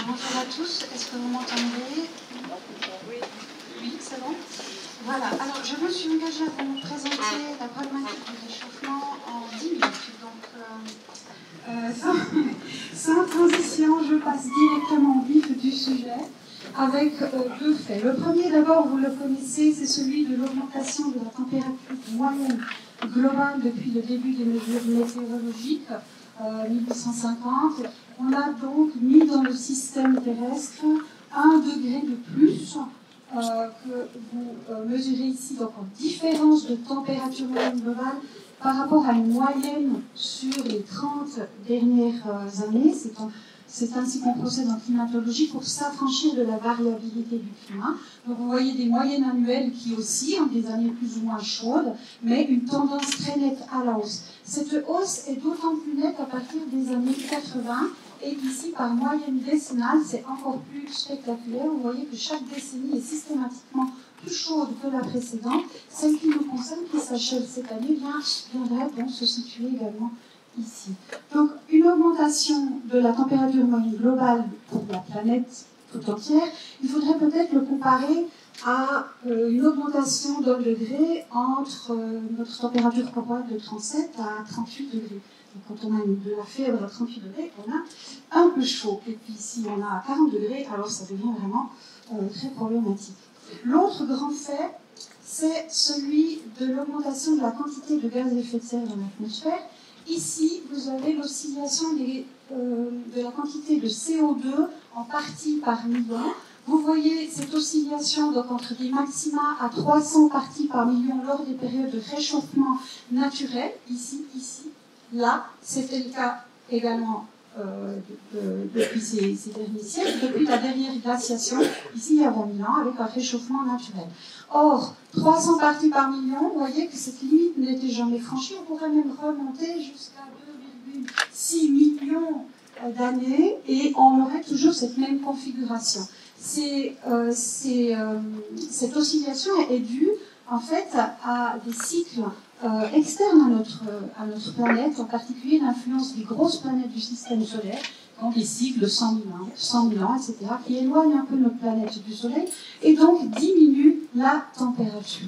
Bonjour à tous, est-ce que vous m'entendez? Oui. Oui, c'est bon. Voilà, alors je me suis engagée à vous présenter la problématique du réchauffement en 10 minutes. Donc, sans transition, je passe directement au vif du sujet avec deux faits. Le premier, d'abord, vous le connaissez, c'est celui de l'augmentation de la température moyenne globale depuis le début des mesures météorologiques, 1850. On a donc mis dans le système terrestre 1 degré de plus que vous mesurez ici, donc en différence de température moyenne globale par rapport à une moyenne sur les 30 dernières années. C'est ainsi qu'on procède en climatologie pour s'affranchir de la variabilité du climat. Donc vous voyez des moyennes annuelles qui oscillent, des années plus ou moins chaudes, mais une tendance très nette à la hausse. Cette hausse est d'autant plus nette à partir des années 80, et ici, par moyenne décennale, c'est encore plus spectaculaire. Vous voyez que chaque décennie est systématiquement plus chaude que la précédente. Celle qui nous concerne, qui s'achève cette année, viendrait donc se situer également ici. Donc, une augmentation de la température moyenne globale pour la planète tout entière, il faudrait peut-être le comparer à une augmentation d'un degré entre notre température corporelle de 37 à 38 degrés. Donc, quand on a de la fièvre à 38 degrés, on a un peu chaud. Et puis si on a à 40 degrés, alors ça devient vraiment très problématique. L'autre grand fait, c'est celui de l'augmentation de la quantité de gaz à effet de serre dans l'atmosphère. Ici, vous avez l'oscillation de la quantité de CO2 en parties par million. Vous voyez cette oscillation donc, entre des maxima à 300 parties par million lors des périodes de réchauffement naturel, ici, là. C'était le cas également depuis ces derniers siècles, depuis la dernière glaciation, ici il y a 20 000 ans, avec un réchauffement naturel. Or, 300 parties par million, vous voyez que cette limite n'était jamais franchie. On pourrait même remonter jusqu'à 2,6 millions d'années et on aurait toujours cette même configuration. Cette oscillation est due en fait à des cycles externes à notre planète, en particulier l'influence des grosses planètes du système solaire, donc des cycles de 100 000 ans, etc., qui éloignent un peu notre planète du Soleil et donc diminuent la température.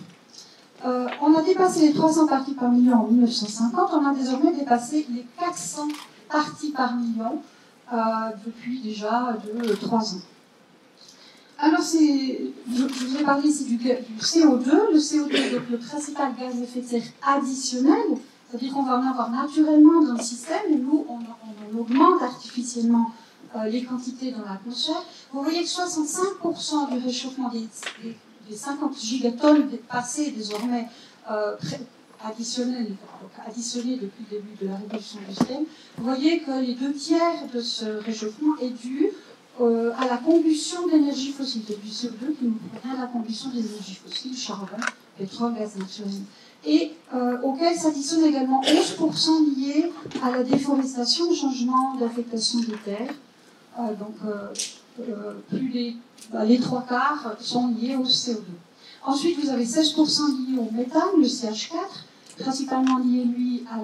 On a dépassé les 300 parties par million en 1950, on a désormais dépassé les 400 parties par million depuis déjà 3 ans. Alors, je vous ai parlé ici du CO2. Le CO2 est donc le principal gaz à effet de serre additionnel, c'est-à-dire qu'on va en avoir naturellement dans le système, et nous, on augmente artificiellement les quantités dans l'atmosphère. Vous voyez que 65% du réchauffement des 50 gigatonnes passées désormais additionnés depuis le début de la révolution industrielle, vous voyez que les 2/3 de ce réchauffement est dû à la combustion d'énergie fossile, du CO2 qui nous provient de la combustion d'énergie fossile, charbon, pétrole, gaz naturel. Et auquel s'additionnent également 11% liés à la déforestation, au changement d'affectation des terres. Les 3/4 sont liés au CO2. Ensuite, vous avez 16% liés au méthane, le CH4, principalement lié, lui, à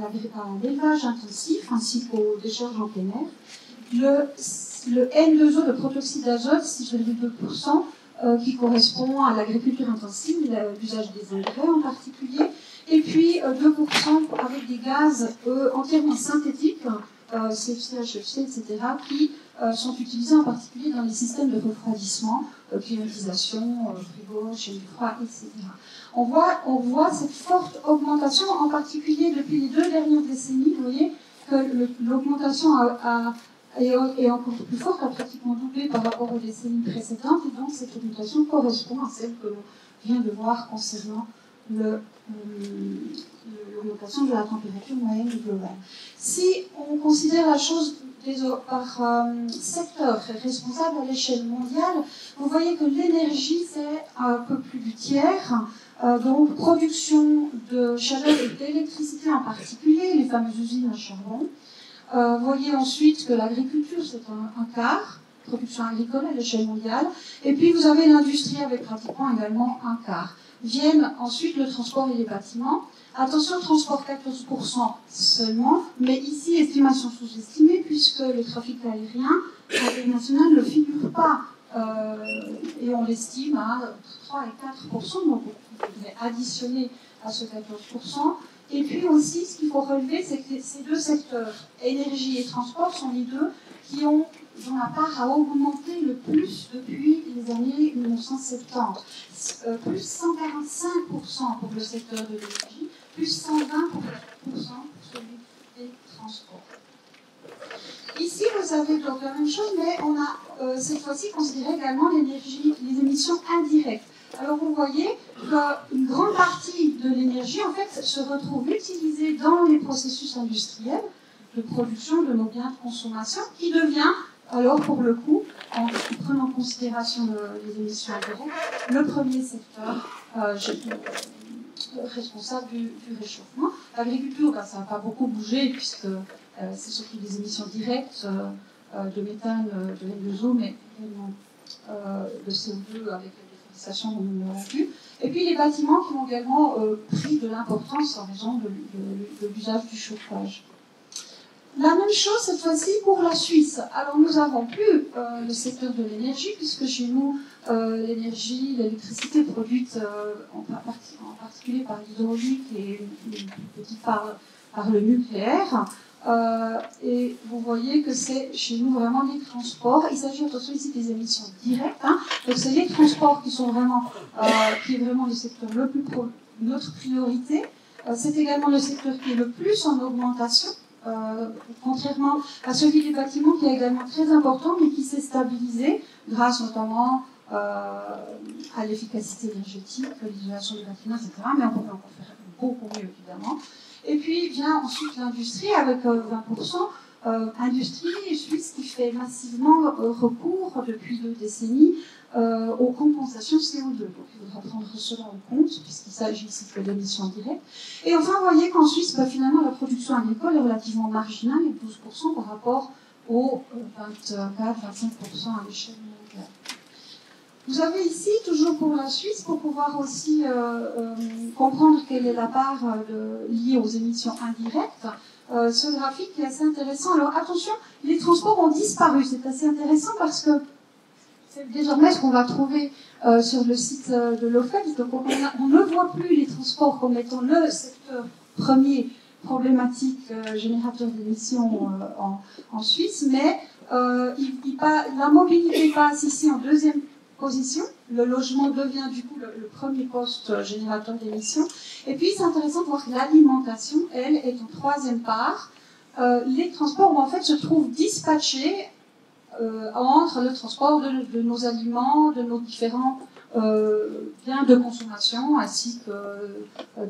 l'élevage intensif, ainsi qu'aux décharges en plein air. Le N2O, le protoxyde d'azote, 6,2%, qui correspond à l'agriculture intensive, l'usage des engrais en particulier, et puis 2% avec des gaz entièrement synthétiques, CFC, HFC, etc., qui sont utilisés en particulier dans les systèmes de refroidissement, climatisation, frigo, chaîne du froid, etc. On voit cette forte augmentation, en particulier depuis les 2 dernières décennies. Vous voyez que l'augmentation est encore plus forte, a pratiquement doublé par rapport aux décennies précédentes, et donc cette augmentation correspond à celle que l'on vient de voir concernant l'augmentation de la température moyenne globale. Si on considère la chose par secteur responsable à l'échelle mondiale, vous voyez que l'énergie, c'est un peu plus du tiers. Donc, production de chaleur et d'électricité en particulier, les fameuses usines à charbon. Vous voyez ensuite que l'agriculture, c'est un quart, production agricole à l'échelle mondiale. Et puis, vous avez l'industrie avec pratiquement également un quart. Viennent ensuite le transport et les bâtiments. Attention, transport 14% seulement, mais ici, estimation sous-estimée, puisque le trafic aérien internationale ne figure pas, et on l'estime à 3 et 4%, donc on devrait additionner à ce 14%. Et puis aussi, ce qu'il faut relever, c'est que ces deux secteurs, énergie et transport, sont les deux dont la part a augmenté le plus depuis les années 1970. Plus 145% pour le secteur de l'énergie, plus 120% pour celui des transports. Ici, vous avez donc la même chose, mais on a cette fois-ci considéré également les émissions indirectes. Alors vous voyez qu'une grande partie de l'énergie, en fait, se retrouve utilisée dans les processus industriels de production de nos biens de consommation, qui devient, alors pour le coup, en prenant en considération les émissions indirectes, le premier secteur responsable du réchauffement. L'agriculture, ça n'a pas beaucoup bougé, puisque c'est surtout des émissions directes de méthane, de N2O, mais également de CO2 avec la déforestation, comme nous l'avons vu. Et puis les bâtiments qui ont également pris de l'importance en raison de l'usage du chauffage. La même chose cette fois-ci pour la Suisse. Alors nous n'avons plus le secteur de l'énergie, puisque chez nous, l'énergie, l'électricité produite en particulier par l'hydraulique et une petite part par le nucléaire. Et vous voyez que c'est chez nous vraiment les transports. Il s'agit attention ici des émissions directes. Donc c'est les transports qui sont vraiment, qui est vraiment le secteur le plus notre priorité. C'est également le secteur qui est le plus en augmentation. Contrairement à celui des bâtiments qui est également très important mais qui s'est stabilisé grâce notamment à l'efficacité énergétique, l'isolation des bâtiments, etc. Mais on pourrait encore faire beaucoup mieux évidemment. Et puis vient ensuite l'industrie avec 20%, industrie suisse qui fait massivement recours depuis 2 décennies aux compensations CO2. Donc il faudra prendre cela en compte, puisqu'il s'agit ici de l'émission directe. Et enfin, vous voyez qu'en Suisse, finalement, la production agricole est relativement marginale, et 12% par rapport aux 24-25% à l'échelle mondiale. Vous avez ici, toujours pour la Suisse, pour pouvoir aussi comprendre quelle est la part liée aux émissions indirectes, ce graphique est assez intéressant. Alors attention, les transports ont disparu. C'est assez intéressant parce que c'est désormais ce qu'on va trouver sur le site de l'OFED. Donc on ne voit plus les transports comme étant le secteur premier problématique générateur d'émissions en Suisse, mais la mobilité passe ici en deuxième position. Le logement devient du coup le premier poste générateur d'émissions. Et puis c'est intéressant de voir que l'alimentation, elle, est en troisième part. Les transports, en fait, se trouvent dispatchés entre le transport de nos aliments, de nos différents biens de consommation, ainsi que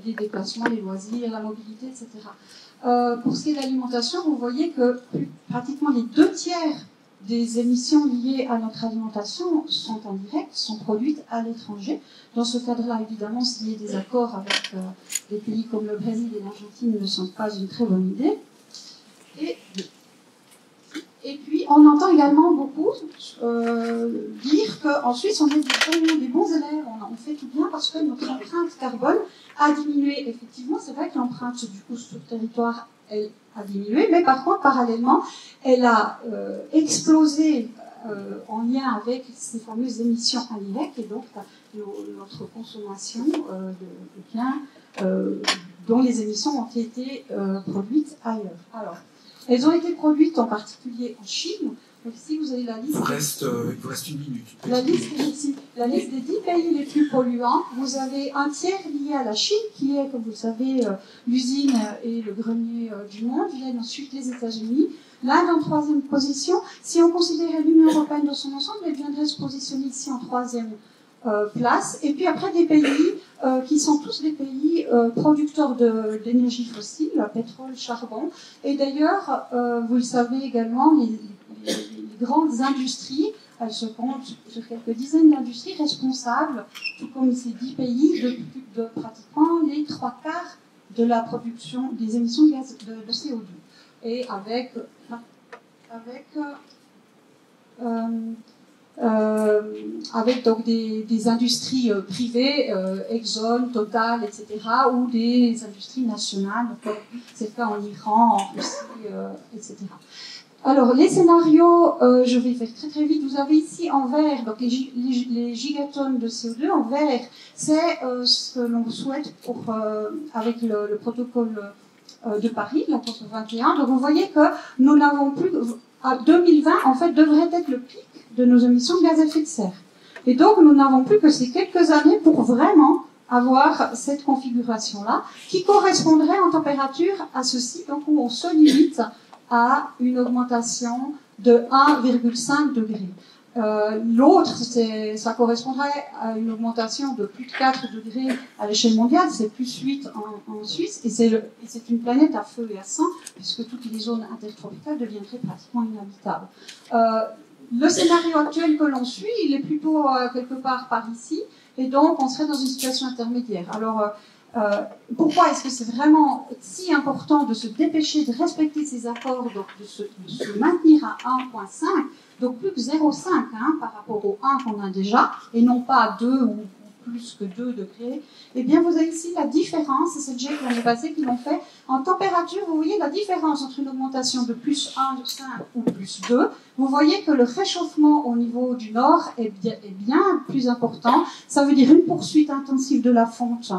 des déplacements, les loisirs, la mobilité, etc. Pour ce qui est de l'alimentation, vous voyez que pratiquement les 2/3 des émissions liées à notre alimentation sont indirectes, sont produites à l'étranger. Dans ce cadre-là, évidemment, signer des accords avec des pays comme le Brésil et l'Argentine ne sont pas une très bonne idée. Et puis, on entend également beaucoup dire qu'en Suisse, on est vraiment des bons élèves, on fait tout bien parce que notre empreinte carbone a diminué. Effectivement, c'est vrai que l'empreinte du coup sur le territoire, elle a diminué, mais par contre, parallèlement, elle a explosé en lien avec ces fameuses émissions indirectes et donc notre consommation de biens dont les émissions ont été produites ailleurs. Alors, elles ont été produites en particulier en Chine. Donc ici, vous avez la liste. Il vous reste une minute. La liste des 10 pays les plus polluants. Vous avez un tiers lié à la Chine, qui est, comme vous le savez, l'usine et le grenier du monde. Viennent ensuite les États-Unis. L'Inde en 3e position. Si on considérait l'Union européenne dans son ensemble, elle viendrait se positionner ici en 3e place. Et puis après, des pays qui sont tous des pays producteurs d'énergie fossile, pétrole, charbon. Et d'ailleurs, vous le savez également, les grandes industries, elles se comptent sur quelques dizaines d'industries responsables, tout comme ces 10 pays, de pratiquement les 3/4 de la production des émissions de gaz de CO2. Et avec donc des industries privées, Exxon, Total, etc., ou des industries nationales, comme c'est le cas en Iran, en Russie, etc. Alors, les scénarios, je vais faire très très vite. Vous avez ici en vert donc les gigatonnes de CO2. En vert, c'est ce que l'on souhaite avec le protocole de Paris, la COP 21. Donc, vous voyez que nous n'avons plus... À 2020, en fait, devrait être le pic de nos émissions de gaz à effet de serre. Et donc, nous n'avons plus que ces quelques années pour vraiment avoir cette configuration-là, qui correspondrait en température à ceci, donc où on se limite à une augmentation de 1,5 degré. L'autre, ça correspondrait à une augmentation de plus de 4 degrés à l'échelle mondiale, c'est plus 8 en Suisse, et c'est une planète à feu et à sang, puisque toutes les zones intertropicales deviendraient pratiquement inhabitables. Le scénario actuel que l'on suit, il est plutôt quelque part par ici, et donc on serait dans une situation intermédiaire. Alors, pourquoi est-ce que c'est vraiment si important de se dépêcher de respecter ces accords, donc de se maintenir à 1,5, donc plus que 0,5 par rapport au 1 qu'on a déjà, et non pas 2 ou plus que 2 degrés, eh bien vous avez ici la différence, et c'est le GIEC l'année passée qui l'ont fait, en température, vous voyez la différence entre une augmentation de plus 1,5 ou plus 2, vous voyez que le réchauffement au niveau du nord est bien plus important, ça veut dire une poursuite intensive de la fonte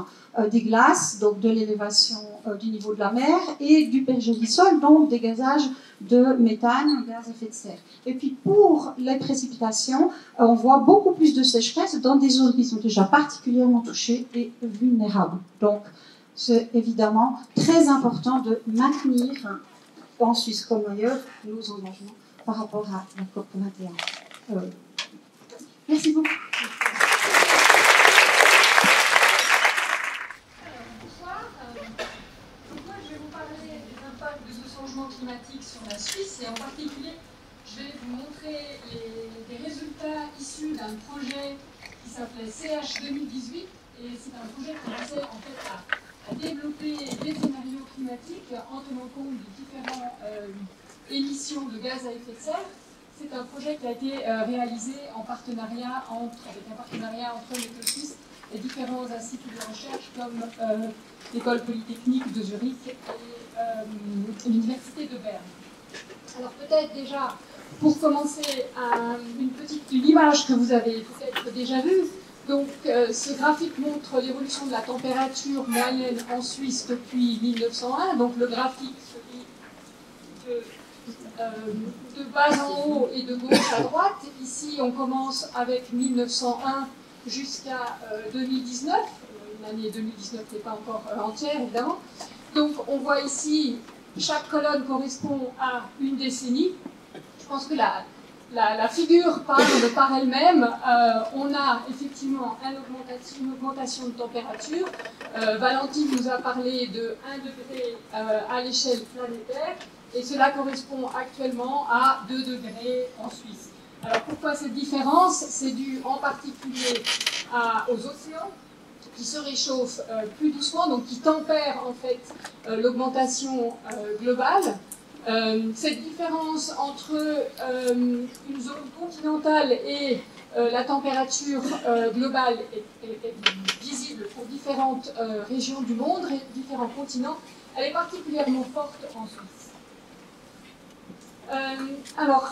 des glaces, donc de l'élévation du niveau de la mer, et du pergélisol, donc des gazages de méthane, gaz à effet de serre. Et puis pour les précipitations, on voit beaucoup plus de sécheresse dans des zones qui sont déjà particulièrement touchées et vulnérables. Donc c'est évidemment très important de maintenir, en Suisse comme ailleurs, nos engagements par rapport à la COP 21. Merci beaucoup. Climatique sur la Suisse, et en particulier je vais vous montrer des résultats issus d'un projet qui s'appelait CH 2018, et c'est un projet qui essaie en fait à développer des scénarios climatiques en tenant compte de différentes émissions de gaz à effet de serre. C'est un projet qui a été réalisé en partenariat avec un partenariat entre l'État suisse et différents instituts de recherche comme l'École polytechnique de Zurich et l'Université de Berne. Alors peut-être déjà, pour commencer, une image que vous avez peut-être déjà vue. Donc ce graphique montre l'évolution de la température moyenne en Suisse depuis 1901. Donc le graphique de bas en haut et de gauche à droite. Ici on commence avec 1901 jusqu'à 2019. L'année 2019 n'est pas encore entière évidemment. Donc on voit ici, chaque colonne correspond à une décennie. Je pense que la figure parle par elle-même. On a effectivement une augmentation de température. Valentine nous a parlé de 1 degré à l'échelle planétaire, et cela correspond actuellement à 2 degrés en Suisse. Alors pourquoi cette différence? C'est dû en particulier aux océans, qui se réchauffe plus doucement, donc qui tempère en fait l'augmentation globale. Cette différence entre une zone continentale et la température globale est visible pour différentes régions du monde, différents continents. Elle est particulièrement forte en Suisse. Alors,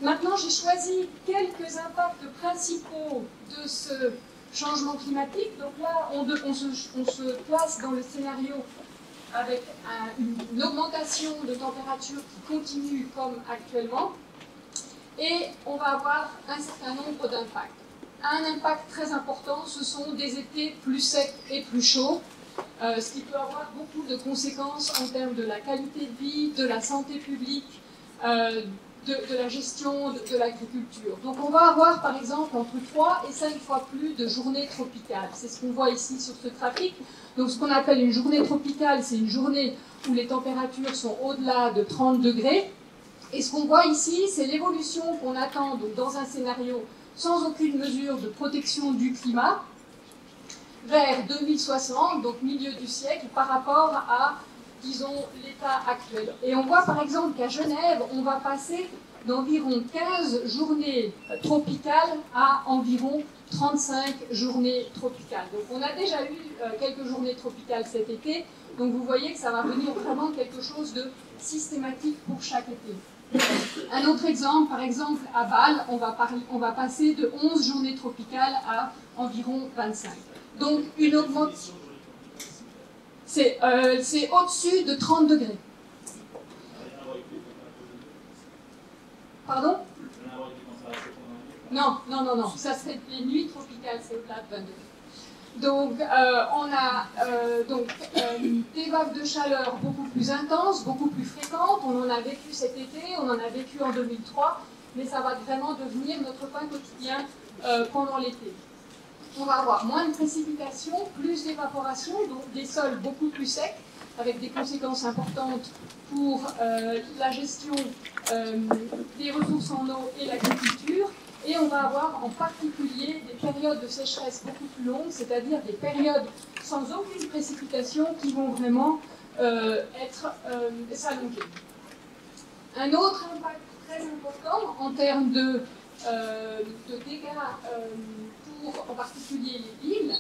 maintenant j'ai choisi quelques impacts principaux de ce changement climatique. Donc là, on se place dans le scénario avec une augmentation de température qui continue comme actuellement, et on va avoir un certain nombre d'impacts. Un impact très important, ce sont des étés plus secs et plus chauds, ce qui peut avoir beaucoup de conséquences en termes de la qualité de vie, de la santé publique, de la gestion de l'agriculture. Donc on va avoir par exemple entre 3 et 5 fois plus de journées tropicales. C'est ce qu'on voit ici sur ce graphique. Donc ce qu'on appelle une journée tropicale, c'est une journée où les températures sont au-delà de 30 degrés. Et ce qu'on voit ici, c'est l'évolution qu'on attend donc, dans un scénario sans aucune mesure de protection du climat vers 2060, donc milieu du siècle, par rapport à, disons, l'état actuel. Et on voit par exemple qu'à Genève, on va passer d'environ 15 journées tropicales à environ 35 journées tropicales. Donc on a déjà eu quelques journées tropicales cet été, donc vous voyez que ça va venir vraiment quelque chose de systématique pour chaque été. Un autre exemple, par exemple, à Bâle, on va passer de 11 journées tropicales à environ 25. Donc, une augmentation. C'est au-dessus de 30 degrés. Pardon? Non, non, non, non. Ça serait les nuits tropicales, c'est au-delà de 20 degrés. Donc, on a des vagues de chaleur beaucoup plus intenses, beaucoup plus fréquentes. On en a vécu cet été, on en a vécu en 2003, mais ça va vraiment devenir notre pain quotidien pendant l'été. On va avoir moins de précipitations, plus d'évaporation, donc des sols beaucoup plus secs, avec des conséquences importantes pour la gestion des ressources en eau et l'agriculture. Et on va avoir en particulier des périodes de sécheresse beaucoup plus longues, c'est-à-dire des périodes sans aucune précipitation qui vont vraiment s'allonger. Un autre impact très important en termes de dégâts pour en particulier les villes,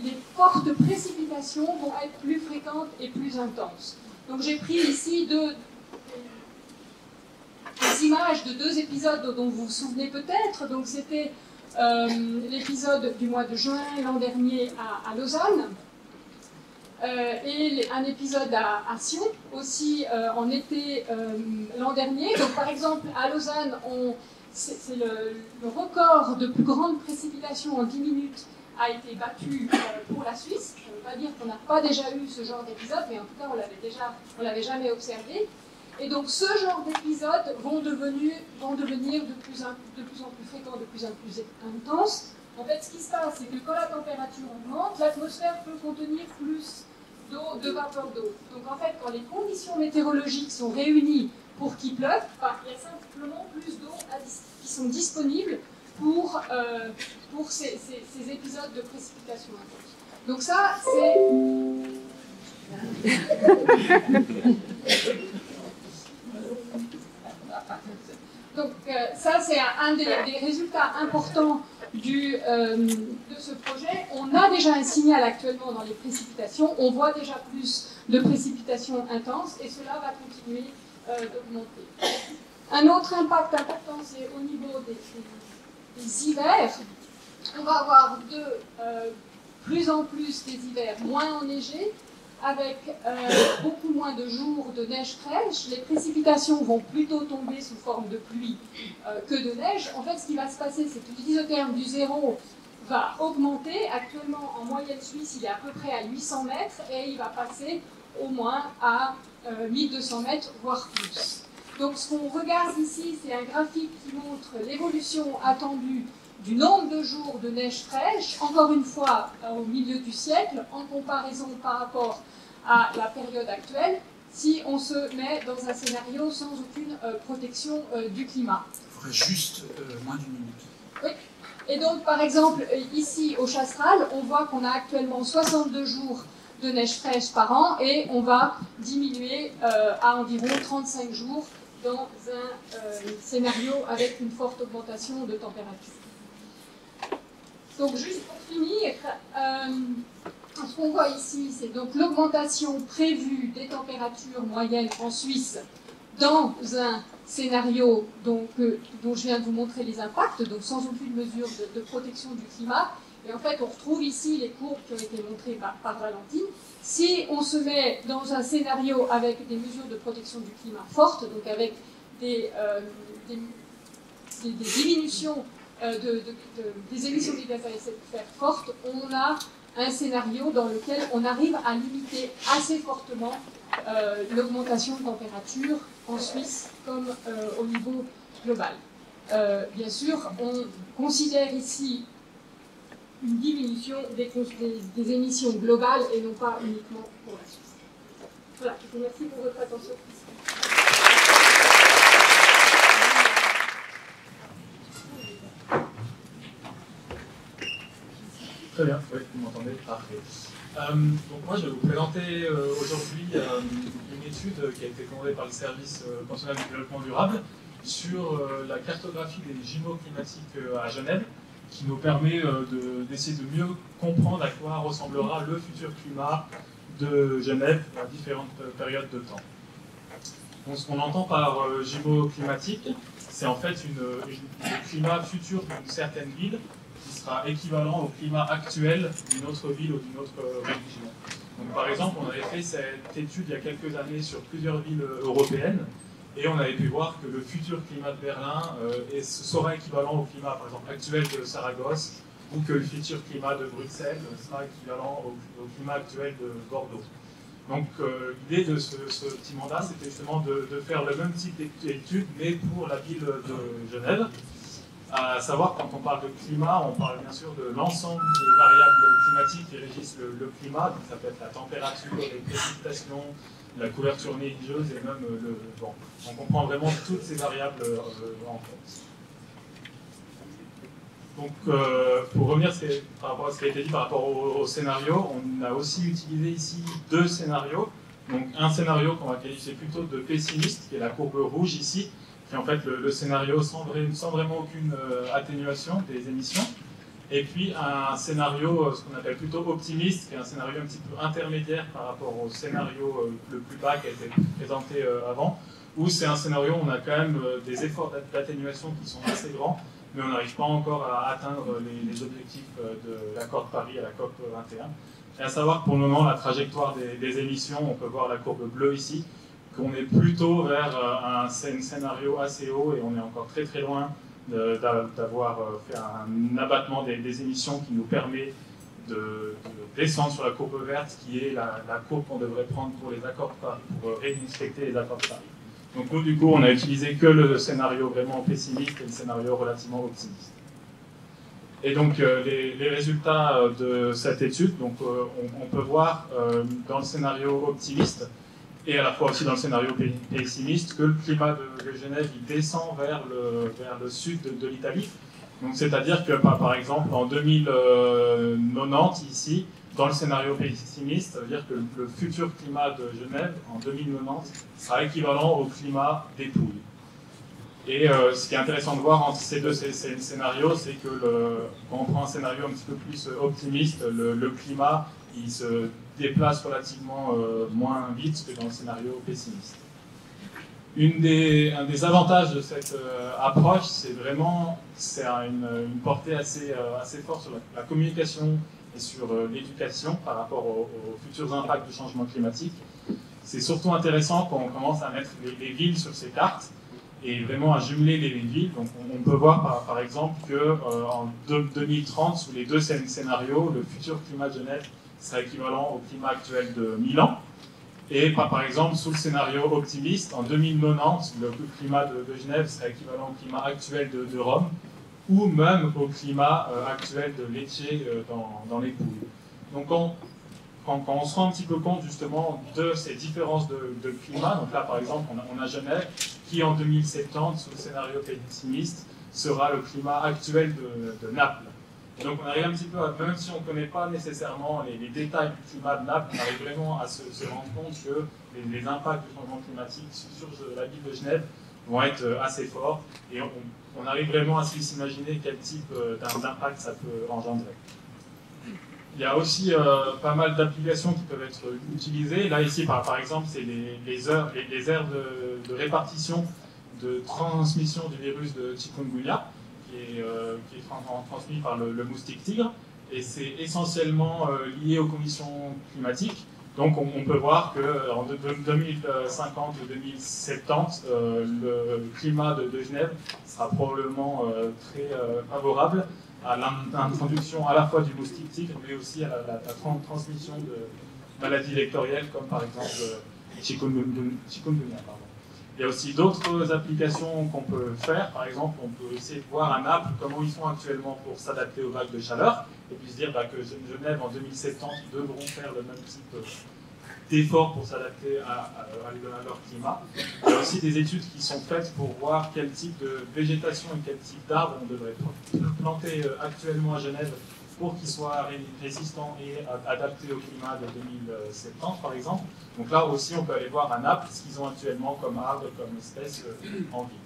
les fortes précipitations vont être plus fréquentes et plus intenses. Donc j'ai pris ici des images de deux épisodes dont vous vous souvenez peut-être. Donc c'était l'épisode du mois de juin l'an dernier à Lausanne et un épisode à Sion aussi en été l'an dernier. Donc par exemple à Lausanne, c'est le record de plus grande précipitation en 10 minutes a été battu pour la Suisse. Ça ne veut pas dire qu'on n'a pas déjà eu ce genre d'épisode, mais en tout cas on l'avait jamais observé. Et donc ce genre d'épisodes vont devenir de plus en plus fréquents, de plus en plus intenses. En fait, ce qui se passe, c'est que quand la température augmente, l'atmosphère peut contenir plus d'eau, de vapeur d'eau. Donc en fait, quand les conditions météorologiques sont réunies pour qu'il pleuve, il y a simplement plus d'eau qui sont disponibles pour ces épisodes de précipitation intense. Donc ça, c'est... Donc ça, c'est un des résultats importants de ce projet. On a déjà un signal actuellement dans les précipitations. On voit déjà plus de précipitations intenses et cela va continuer d'augmenter. Un autre impact important, c'est au niveau des hivers. On va avoir de plus en plus des hivers moins enneigés, avec beaucoup moins de jours de neige fraîche. Les précipitations vont plutôt tomber sous forme de pluie que de neige. En fait, ce qui va se passer, c'est que l'isotherme du zéro va augmenter. Actuellement, en moyenne suisse, il est à peu près à 800 mètres et il va passer au moins à 1200 mètres, voire plus. Donc, ce qu'on regarde ici, c'est un graphique qui montre l'évolution attendue du nombre de jours de neige fraîche, encore une fois au milieu du siècle, en comparaison par rapport à la période actuelle, si on se met dans un scénario sans aucune protection du climat. Il faudrait juste moins d'une minute. Oui. Et donc, par exemple, ici au Chastral, on voit qu'on a actuellement 62 jours de neige fraîche par an et on va diminuer à environ 35 jours dans un scénario avec une forte augmentation de température. Donc juste pour finir, ce qu'on voit ici, c'est donc l'augmentation prévue des températures moyennes en Suisse dans un scénario dont je viens de vous montrer les impacts, donc sans aucune mesure de protection du climat. Et en fait, on retrouve ici les courbes qui ont été montrées par Valentine. Si on se met dans un scénario avec des mesures de protection du climat fortes, donc avec des diminutions des émissions de gaz à effet de serre fortes, on a un scénario dans lequel on arrive à limiter assez fortement l'augmentation de température en Suisse comme au niveau global. Bien sûr, on considère ici une diminution des émissions globales et non pas uniquement pour la Suisse. Voilà, je vous remercie pour votre attention. Très bien, oui, vous m'entendez, parfait. Donc moi je vais vous présenter aujourd'hui une étude qui a été commandée par le service national du développement durable sur la cartographie des jumeaux climatiques à Genève, qui nous permet d'essayer de mieux comprendre à quoi ressemblera le futur climat de Genève à différentes périodes de temps. Donc ce qu'on entend par jumeaux climatiques, c'est en fait le climat futur d'une certaine ville qui sera équivalent au climat actuel d'une autre ville ou d'une autre région. Donc, par exemple, on avait fait cette étude il y a quelques années sur plusieurs villes européennes et on avait pu voir que le futur climat de Berlin sera équivalent au climat, par exemple, actuel de Saragosse, ou que le futur climat de Bruxelles sera équivalent au climat actuel de Bordeaux. Donc l'idée de ce petit mandat, c'était justement de faire le même type d'étude, mais pour la ville de Genève. À savoir, quand on parle de climat, on parle bien sûr de l'ensemble des variables climatiques qui régissent le climat. Donc ça peut être la température, les précipitations, la couverture neigeuse et même le vent. Donc on prend vraiment toutes ces variables en compte. Donc, pour revenir par rapport à ce qui a été dit par rapport au scénario, on a aussi utilisé ici deux scénarios. Donc, un scénario qu'on va qualifier plutôt de pessimiste, qui est la courbe rouge ici, qui est en fait le scénario sans vraiment aucune atténuation des émissions. Et puis, un scénario, ce qu'on appelle plutôt optimiste, qui est un scénario un petit peu intermédiaire par rapport au scénario le plus bas qui a été présenté avant, où c'est un scénario où on a quand même des efforts d'atténuation qui sont assez grands, mais on n'arrive pas encore à atteindre les objectifs de l'accord de Paris à la COP 21. Et à savoir que pour le moment, la trajectoire des émissions, on peut voir la courbe bleue ici, qu'on est plutôt vers un scénario assez haut et on est encore très très loin d'avoir fait un abattement des émissions qui nous permet de descendre sur la courbe verte, qui est la courbe qu'on devrait prendre pour les accords de Paris, pour respecter les accords de Paris. Donc nous, du coup, on a utilisé que le scénario vraiment pessimiste et le scénario relativement optimiste. Et donc, les résultats de cette étude, donc, on peut voir dans le scénario optimiste et à la fois aussi dans le scénario pessimiste que le climat de Genève il descend vers le sud de l'Italie. Donc, c'est-à-dire que, par exemple, en 2090, ici, dans le scénario pessimiste, ça veut dire que le futur climat de Genève, en 2090, sera équivalent au climat des Pouilles. Et ce qui est intéressant de voir entre ces deux scénarios, c'est que quand on prend un scénario un petit peu plus optimiste, le climat il se déplace relativement moins vite que dans le scénario pessimiste. Un des avantages de cette approche, c'est vraiment une portée assez forte sur la communication et sur l'éducation par rapport aux futurs impacts du changement climatique. C'est surtout intéressant quand on commence à mettre les villes sur ces cartes et vraiment à jumeler les villes. Donc on peut voir par exemple qu'en 2030, sous les deux scénarios, le futur climat de Genève sera équivalent au climat actuel de Milan. Et par exemple, sous le scénario optimiste, en 2090, le climat de Genève sera équivalent au climat actuel de Rome, ou même au climat actuel de Lecce dans les Pouilles. Donc quand on se rend un petit peu compte justement de ces différences de climat, donc là par exemple on a Genève qui en 2070, sous le scénario pessimiste, sera le climat actuel de Naples. Et donc on arrive un petit peu, même si on ne connaît pas nécessairement les détails du climat de Naples, on arrive vraiment à se rendre compte que les impacts du changement climatique sur la ville de Genève vont être assez forts et on arrive vraiment à s'imaginer quel type d'impact ça peut engendrer. Il y a aussi pas mal d'applications qui peuvent être utilisées. Là ici par exemple c'est les aires de répartition de transmission du virus de chikungunya qui est transmis par le moustique tigre et c'est essentiellement lié aux conditions climatiques. Donc on peut voir qu'en 2050 ou 2070, le climat de Genève sera probablement très favorable à l'introduction à la fois du moustique tigre, mais aussi à la transmission de maladies vectorielles, comme par exemple chikungunya. Il y a aussi d'autres applications qu'on peut faire. Par exemple, on peut essayer de voir à Naples comment ils font actuellement pour s'adapter aux vagues de chaleur, et puis se dire que Genève, en 2070, devront faire le même type d'efforts pour s'adapter à leur climat. Il y a aussi des études qui sont faites pour voir quel type de végétation et quel type d'arbres on devrait planter actuellement à Genève pour qu'ils soient résistants et adaptés au climat de 2070, par exemple. Donc là aussi, on peut aller voir à Naples ce qu'ils ont actuellement comme arbres, comme espèces en ville.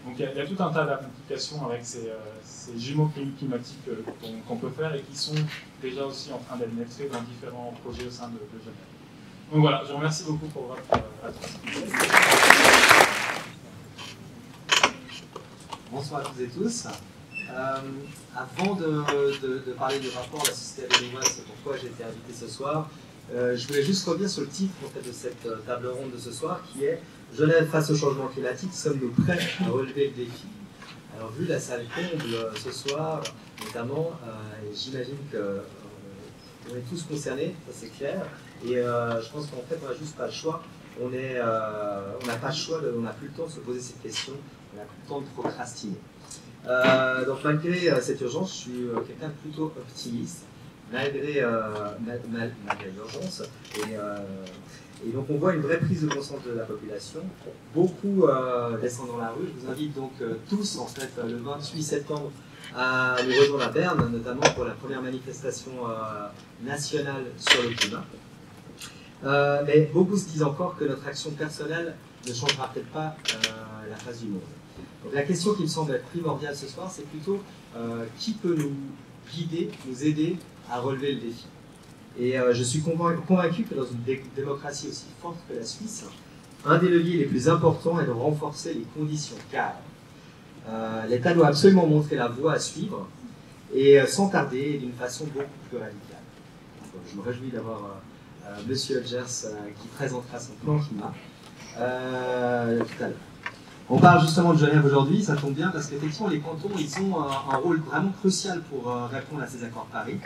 Donc il y a tout un tas d'applications avec ces jumeaux climatiques qu'on peut faire et qui sont déjà aussi en train d'être mettés dans différents projets au sein de Genève. Donc voilà, je vous remercie beaucoup pour votre attention. Bonsoir à toutes et tous. Avant de parler du rapport de la société à 2000 watts, c'est pourquoi j'ai été invité ce soir, je voulais juste revenir sur le titre en fait, de cette table ronde de ce soir, qui est « Genève face au changement climatique, sommes-nous prêts à relever le défi ?» Alors vu la salle comble ce soir, notamment, j'imagine qu'on est tous concernés, ça c'est clair, et je pense qu'en fait on n'a juste pas le choix. On n'a pas le choix, on n'a plus le temps de se poser cette question, on n'a plus le temps de procrastiner. Donc malgré cette urgence, je suis quelqu'un de plutôt optimiste, malgré l'urgence. Et donc on voit une vraie prise de conscience de la population. Beaucoup descendent dans la rue. Je vous invite donc tous, en fait, le 28 septembre, à nous rejoindre à Berne, notamment pour la première manifestation nationale sur le climat. Mais beaucoup se disent encore que notre action personnelle ne changera peut-être pas la face du monde. Donc la question qui me semble être primordiale ce soir, c'est plutôt qui peut nous guider, nous aider à relever le défi. Et je suis convaincu que dans une démocratie aussi forte que la Suisse, un des leviers les plus importants est de renforcer les conditions cadres. L'État doit absolument montrer la voie à suivre, et sans tarder, et d'une façon beaucoup plus radicale. Donc, je me réjouis d'avoir Monsieur Hodgers qui présentera son plan climat tout à l'heure. On parle justement de Genève aujourd'hui, ça tombe bien parce qu'effectivement les cantons ils ont un rôle vraiment crucial pour répondre à ces accords de Paris,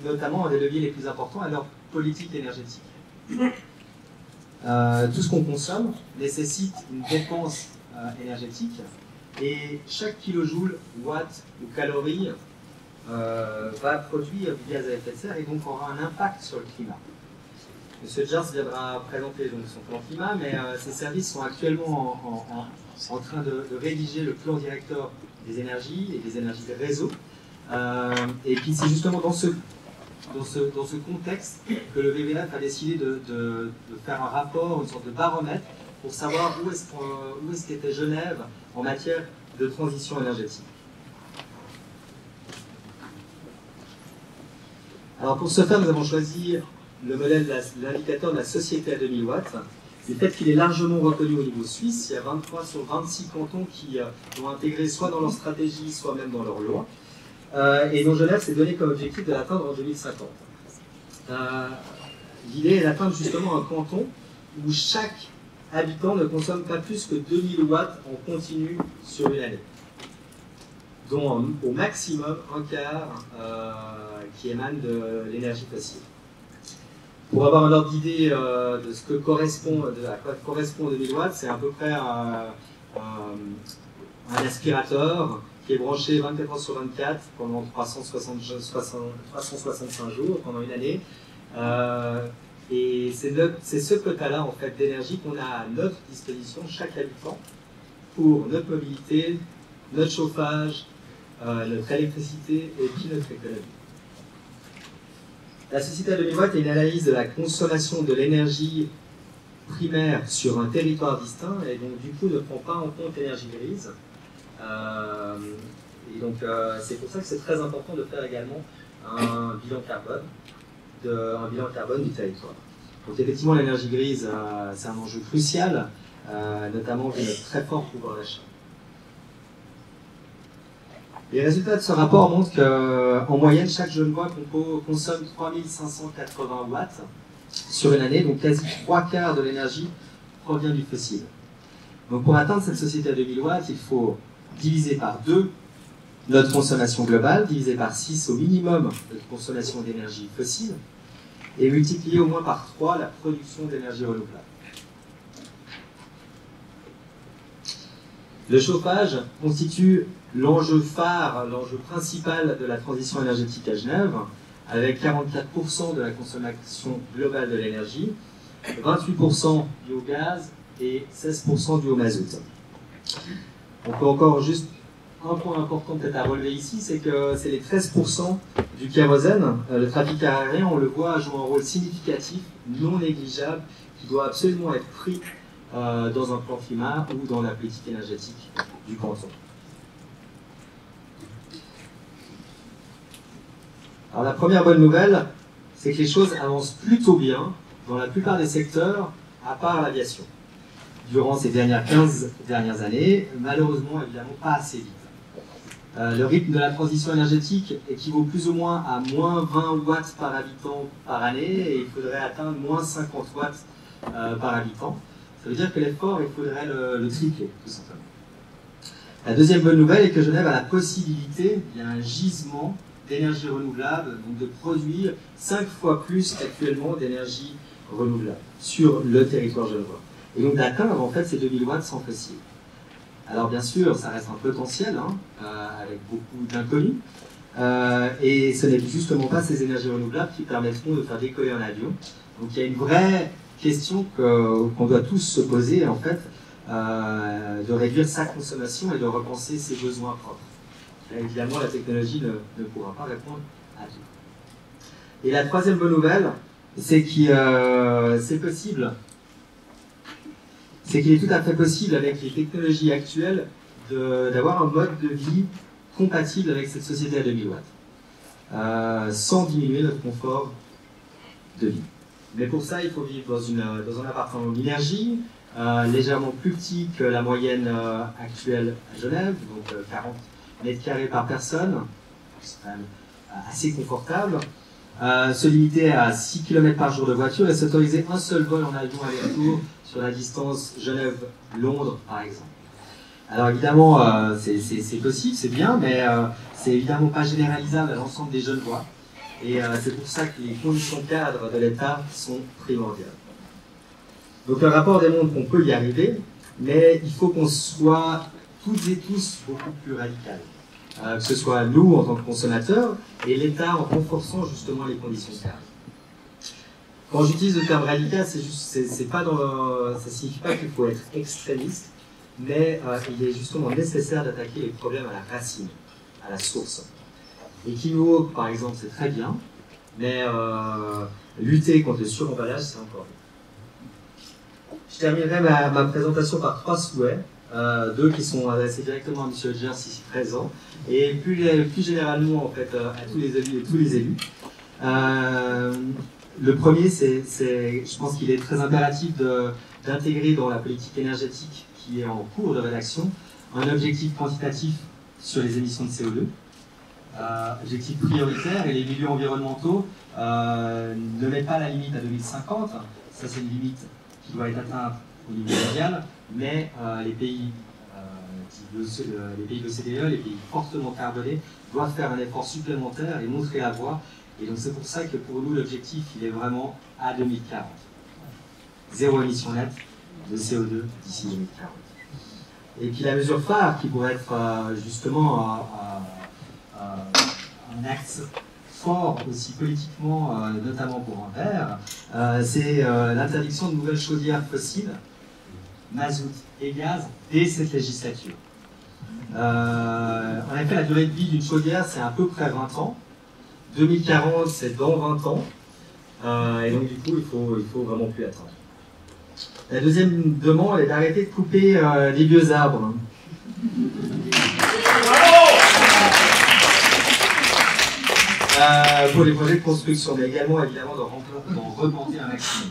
notamment un des leviers les plus importants est leur politique énergétique. Tout ce qu'on consomme nécessite une dépense énergétique et chaque kilojoule, watt ou calorie va produire du gaz à effet de serre et donc aura un impact sur le climat. Monsieur Hodgers viendra présenter donc son plan climat, mais ses services sont actuellement en train de rédiger le plan directeur des énergies et des énergies des réseaux. Et puis c'est justement dans ce contexte que le WWF a décidé de faire un rapport, une sorte de baromètre, pour savoir où est-ce qu'était Genève en matière de transition énergétique. Alors pour ce faire, nous avons choisi le modèle de l'indicateur de la société à 2000 watts. Du fait qu'il est largement reconnu au niveau suisse, il y a 23 sur 26 cantons qui l'ont intégré soit dans leur stratégie, soit même dans leur loi. Et dont Genève s'est donné comme objectif de l'atteindre en 2050. L'idée est d'atteindre justement un canton où chaque habitant ne consomme pas plus que 2000 watts en continu sur une année, dont au maximum un quart qui émane de l'énergie fossile. Pour avoir un ordre d'idée de ce que correspond, à quoi correspond 2000 watts, c'est à peu près un aspirateur qui est branché 24 heures sur 24 pendant 365 jours, pendant une année. Et c'est ce quota-là en fait, d'énergie qu'on a à notre disposition, chaque habitant, pour notre mobilité, notre chauffage, notre électricité et puis notre économie. La société à 2000 watts est une analyse de la consommation de l'énergie primaire sur un territoire distinct et donc du coup ne prend pas en compte l'énergie grise. Et donc c'est pour ça que c'est très important de faire également un bilan carbone du territoire. Donc effectivement l'énergie grise c'est un enjeu crucial, notamment vu notre très fort pouvoir d'achat. Les résultats de ce rapport montrent qu'en moyenne, chaque Genevois consomme 3580 watts sur une année, donc quasi 3/4 de l'énergie provient du fossile. Donc pour atteindre cette société à 2000 watts, il faut diviser par 2 notre consommation globale, diviser par 6 au minimum notre consommation d'énergie fossile, et multiplier au moins par 3 la production d'énergie renouvelable. Le chauffage constitue l'enjeu phare, l'enjeu principal de la transition énergétique à Genève, avec 44% de la consommation globale de l'énergie, 28% dû au gaz et 16% dû au mazout. On peut encore juste un point important peut-être à relever ici, c'est que c'est les 13% du kérosène. Le trafic aérien, on le voit, joue un rôle significatif, non négligeable, qui doit absolument être pris dans un plan climat ou dans la politique énergétique du canton. Alors la première bonne nouvelle, c'est que les choses avancent plutôt bien dans la plupart des secteurs, à part l'aviation. Durant ces 15 dernières années, malheureusement, évidemment, pas assez vite. Le rythme de la transition énergétique équivaut plus ou moins à moins 20 watts par habitant par année, et il faudrait atteindre moins 50 watts par habitant. Ça veut dire que l'effort, il faudrait le tripler, tout simplement. La deuxième bonne nouvelle est que Genève a la possibilité, il y a un gisement d'énergie renouvelable, donc de produire 5 fois plus qu'actuellement d'énergie renouvelable sur le territoire genevois. Et donc d'atteindre en fait ces 2000 watts sans fossile. Alors bien sûr, ça reste un potentiel, avec beaucoup d'inconnus, et ce n'est justement pas ces énergies renouvelables qui permettront de faire décoller un avion. Donc il y a une vraie question qu'on doit tous se poser, en fait, de réduire sa consommation et de repenser ses besoins propres. Et évidemment, la technologie ne pourra pas répondre à tout. Et la troisième bonne nouvelle, c'est que c'est possible. C'est qu'il est tout à fait possible, avec les technologies actuelles, d'avoir un mode de vie compatible avec cette société à 2000 watts, sans diminuer notre confort de vie. Mais pour ça, il faut vivre dans un appartement en énergie, légèrement plus petit que la moyenne actuelle à Genève, donc 40 mètres carrés par personne, c'est quand même assez confortable. Se limiter à 6 km par jour de voiture et s'autoriser un seul vol en avion aller-retour sur la distance Genève-Londres, par exemple. Alors évidemment, c'est possible, c'est bien, mais c'est évidemment pas généralisable à l'ensemble des Genevois. Et c'est pour ça que les conditions cadres de l'État sont primordiales. Donc le rapport démontre qu'on peut y arriver, mais il faut qu'on soit toutes et tous beaucoup plus radicaux. Que ce soit nous en tant que consommateurs et l'État en renforçant justement les conditions cadres. Quand j'utilise le terme radical, ça signifie pas qu'il faut être extrémiste, mais il est justement nécessaire d'attaquer les problèmes à la racine, à la source. Équivoque, par exemple, c'est très bien, mais lutter contre le suremballage, c'est encore mieux. Je terminerai ma présentation par 3 souhaits. 2 qui sont adressés directement à M. Hodgers ici présent, et plus généralement en fait, à tous les élus. Le premier, je pense qu'il est très impératif d'intégrer dans la politique énergétique qui est en cours de rédaction un objectif quantitatif sur les émissions de CO2, objectif prioritaire, et les milieux environnementaux ne mettent pas la limite à 2050, ça c'est une limite qui doit être atteinte au niveau mondial, mais les pays de l'OCDE, les pays fortement carbonés, doivent faire un effort supplémentaire et montrer la voie. Et donc c'est pour ça que pour nous l'objectif il est vraiment à 2040. Zéro émission nette de CO2 d'ici 2040. Et puis la mesure phare qui pourrait être justement un axe fort aussi politiquement, notamment pour un vert, c'est l'interdiction de nouvelles chaudières fossiles, mazout et gaz, dès cette législature. En effet, la durée de vie d'une chaudière, c'est à peu près 20 ans. 2040, c'est dans 20 ans. Et donc, du coup, il faut vraiment plus attendre. La deuxième demande est d'arrêter de couper les vieux arbres. Pour les projets de construction, mais également, évidemment, d'en replanter un maximum.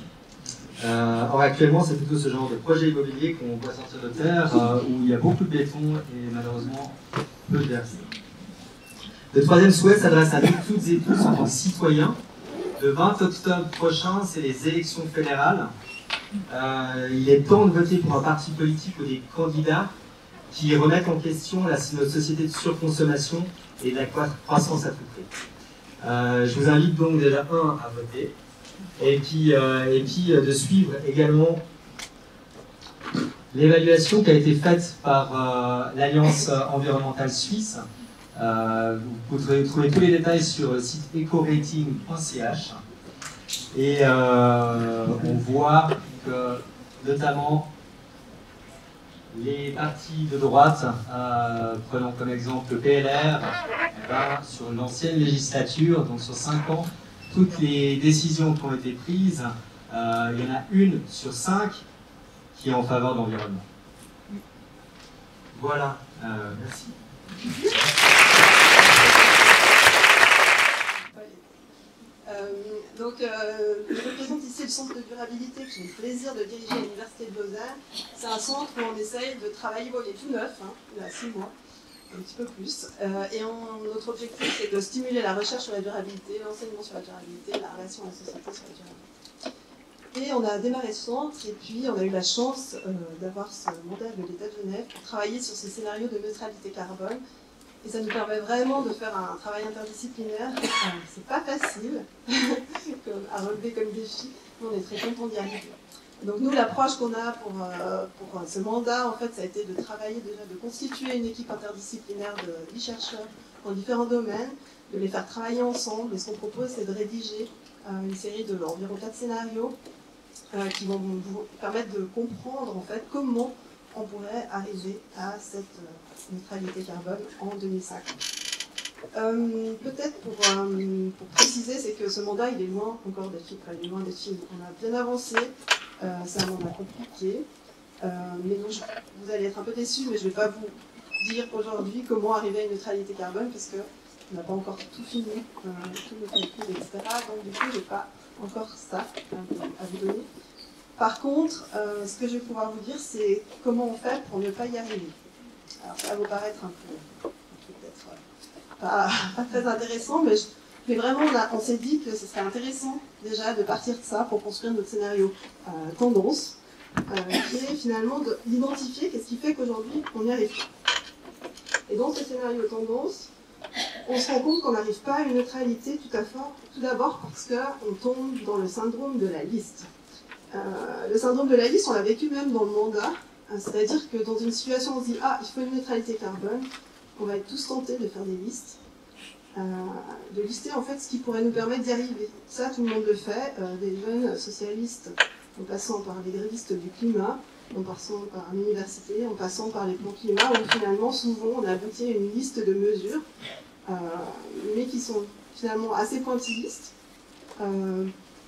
Or actuellement, c'est plutôt ce genre de projet immobilier qu'on voit sortir de terre, où il y a beaucoup de béton et malheureusement peu de verre. Le troisième souhait s'adresse à nous toutes et tous en tant que citoyens. Le 20 octobre prochain, c'est les élections fédérales. Il est temps de voter pour un parti politique ou des candidats qui remettent en question notre société de surconsommation et de la croissance à tout prix. Je vous invite donc déjà à voter. Et puis de suivre également l'évaluation qui a été faite par l'Alliance environnementale suisse. Vous pouvez trouver tous les détails sur le site ecorating.ch. Et on voit que notamment les partis de droite, prenons comme exemple le PLR, sur l'ancienne législature, donc sur 5 ans, toutes les décisions qui ont été prises, il y en a 1 sur 5 qui est en faveur de l'environnement. Voilà, merci. Donc, je représente ici le centre de durabilité que j'ai le plaisir de diriger à l'Université de Lausanne. C'est un centre où on essaye de travailler, bon, il est tout neuf, hein, il a 6 mois, un petit peu plus. Notre objectif, c'est de stimuler la recherche sur la durabilité, l'enseignement sur la durabilité, la relation à la société sur la durabilité. Et on a démarré ce centre, et puis on a eu la chance d'avoir ce mandat de l'État de Genève pour travailler sur ces scénarios de neutralité carbone. Et ça nous permet vraiment de faire un travail interdisciplinaire. C'est pas facile à relever comme défi, mais on est très contents d'y arriver. Donc nous, l'approche qu'on a pour ce mandat, en fait, ça a été de travailler déjà, de constituer une équipe interdisciplinaire de 10 chercheurs dans différents domaines, de les faire travailler ensemble. Et ce qu'on propose, c'est de rédiger une série d'environ 4 scénarios qui vont vous permettre de comprendre, en fait, comment on pourrait arriver à cette neutralité carbone en 2050. Peut-être pour préciser, c'est que ce mandat, il est loin encore d'être fini. Il est loin d'être fini. On a bien avancé, c'est un mandat compliqué, mais donc, vous allez être un peu déçus, mais je ne vais pas vous dire aujourd'hui comment arriver à une neutralité carbone, parce qu'on n'a pas encore tout fini, tous nos calculs, etc. Donc du coup, je n'ai pas encore ça à vous donner. Par contre, ce que je vais pouvoir vous dire, c'est comment on fait pour ne pas y arriver. Alors ça va vous paraître un peu peut-être pas très intéressant, mais vraiment on s'est dit que ce serait intéressant déjà de partir de ça pour construire notre scénario tendance, qui est finalement d'identifier qu'est-ce qui fait qu'aujourd'hui on n'y arrive pas. Et dans ce scénario tendance, on se rend compte qu'on n'arrive pas à une neutralité tout d'abord parce qu'on tombe dans le syndrome de la liste. Le syndrome de la liste, on l'a vécu même dans le mandat, c'est-à-dire que dans une situation où on se dit « Ah, il faut une neutralité carbone », on va être tous tentés de faire des listes, de lister en fait ce qui pourrait nous permettre d'y arriver. Ça, tout le monde le fait, des jeunes socialistes, en passant par les grévistes du climat, en passant par l'université, en passant par les plans climat, où finalement, souvent, on aboutit à une liste de mesures, mais qui sont finalement assez pointillistes,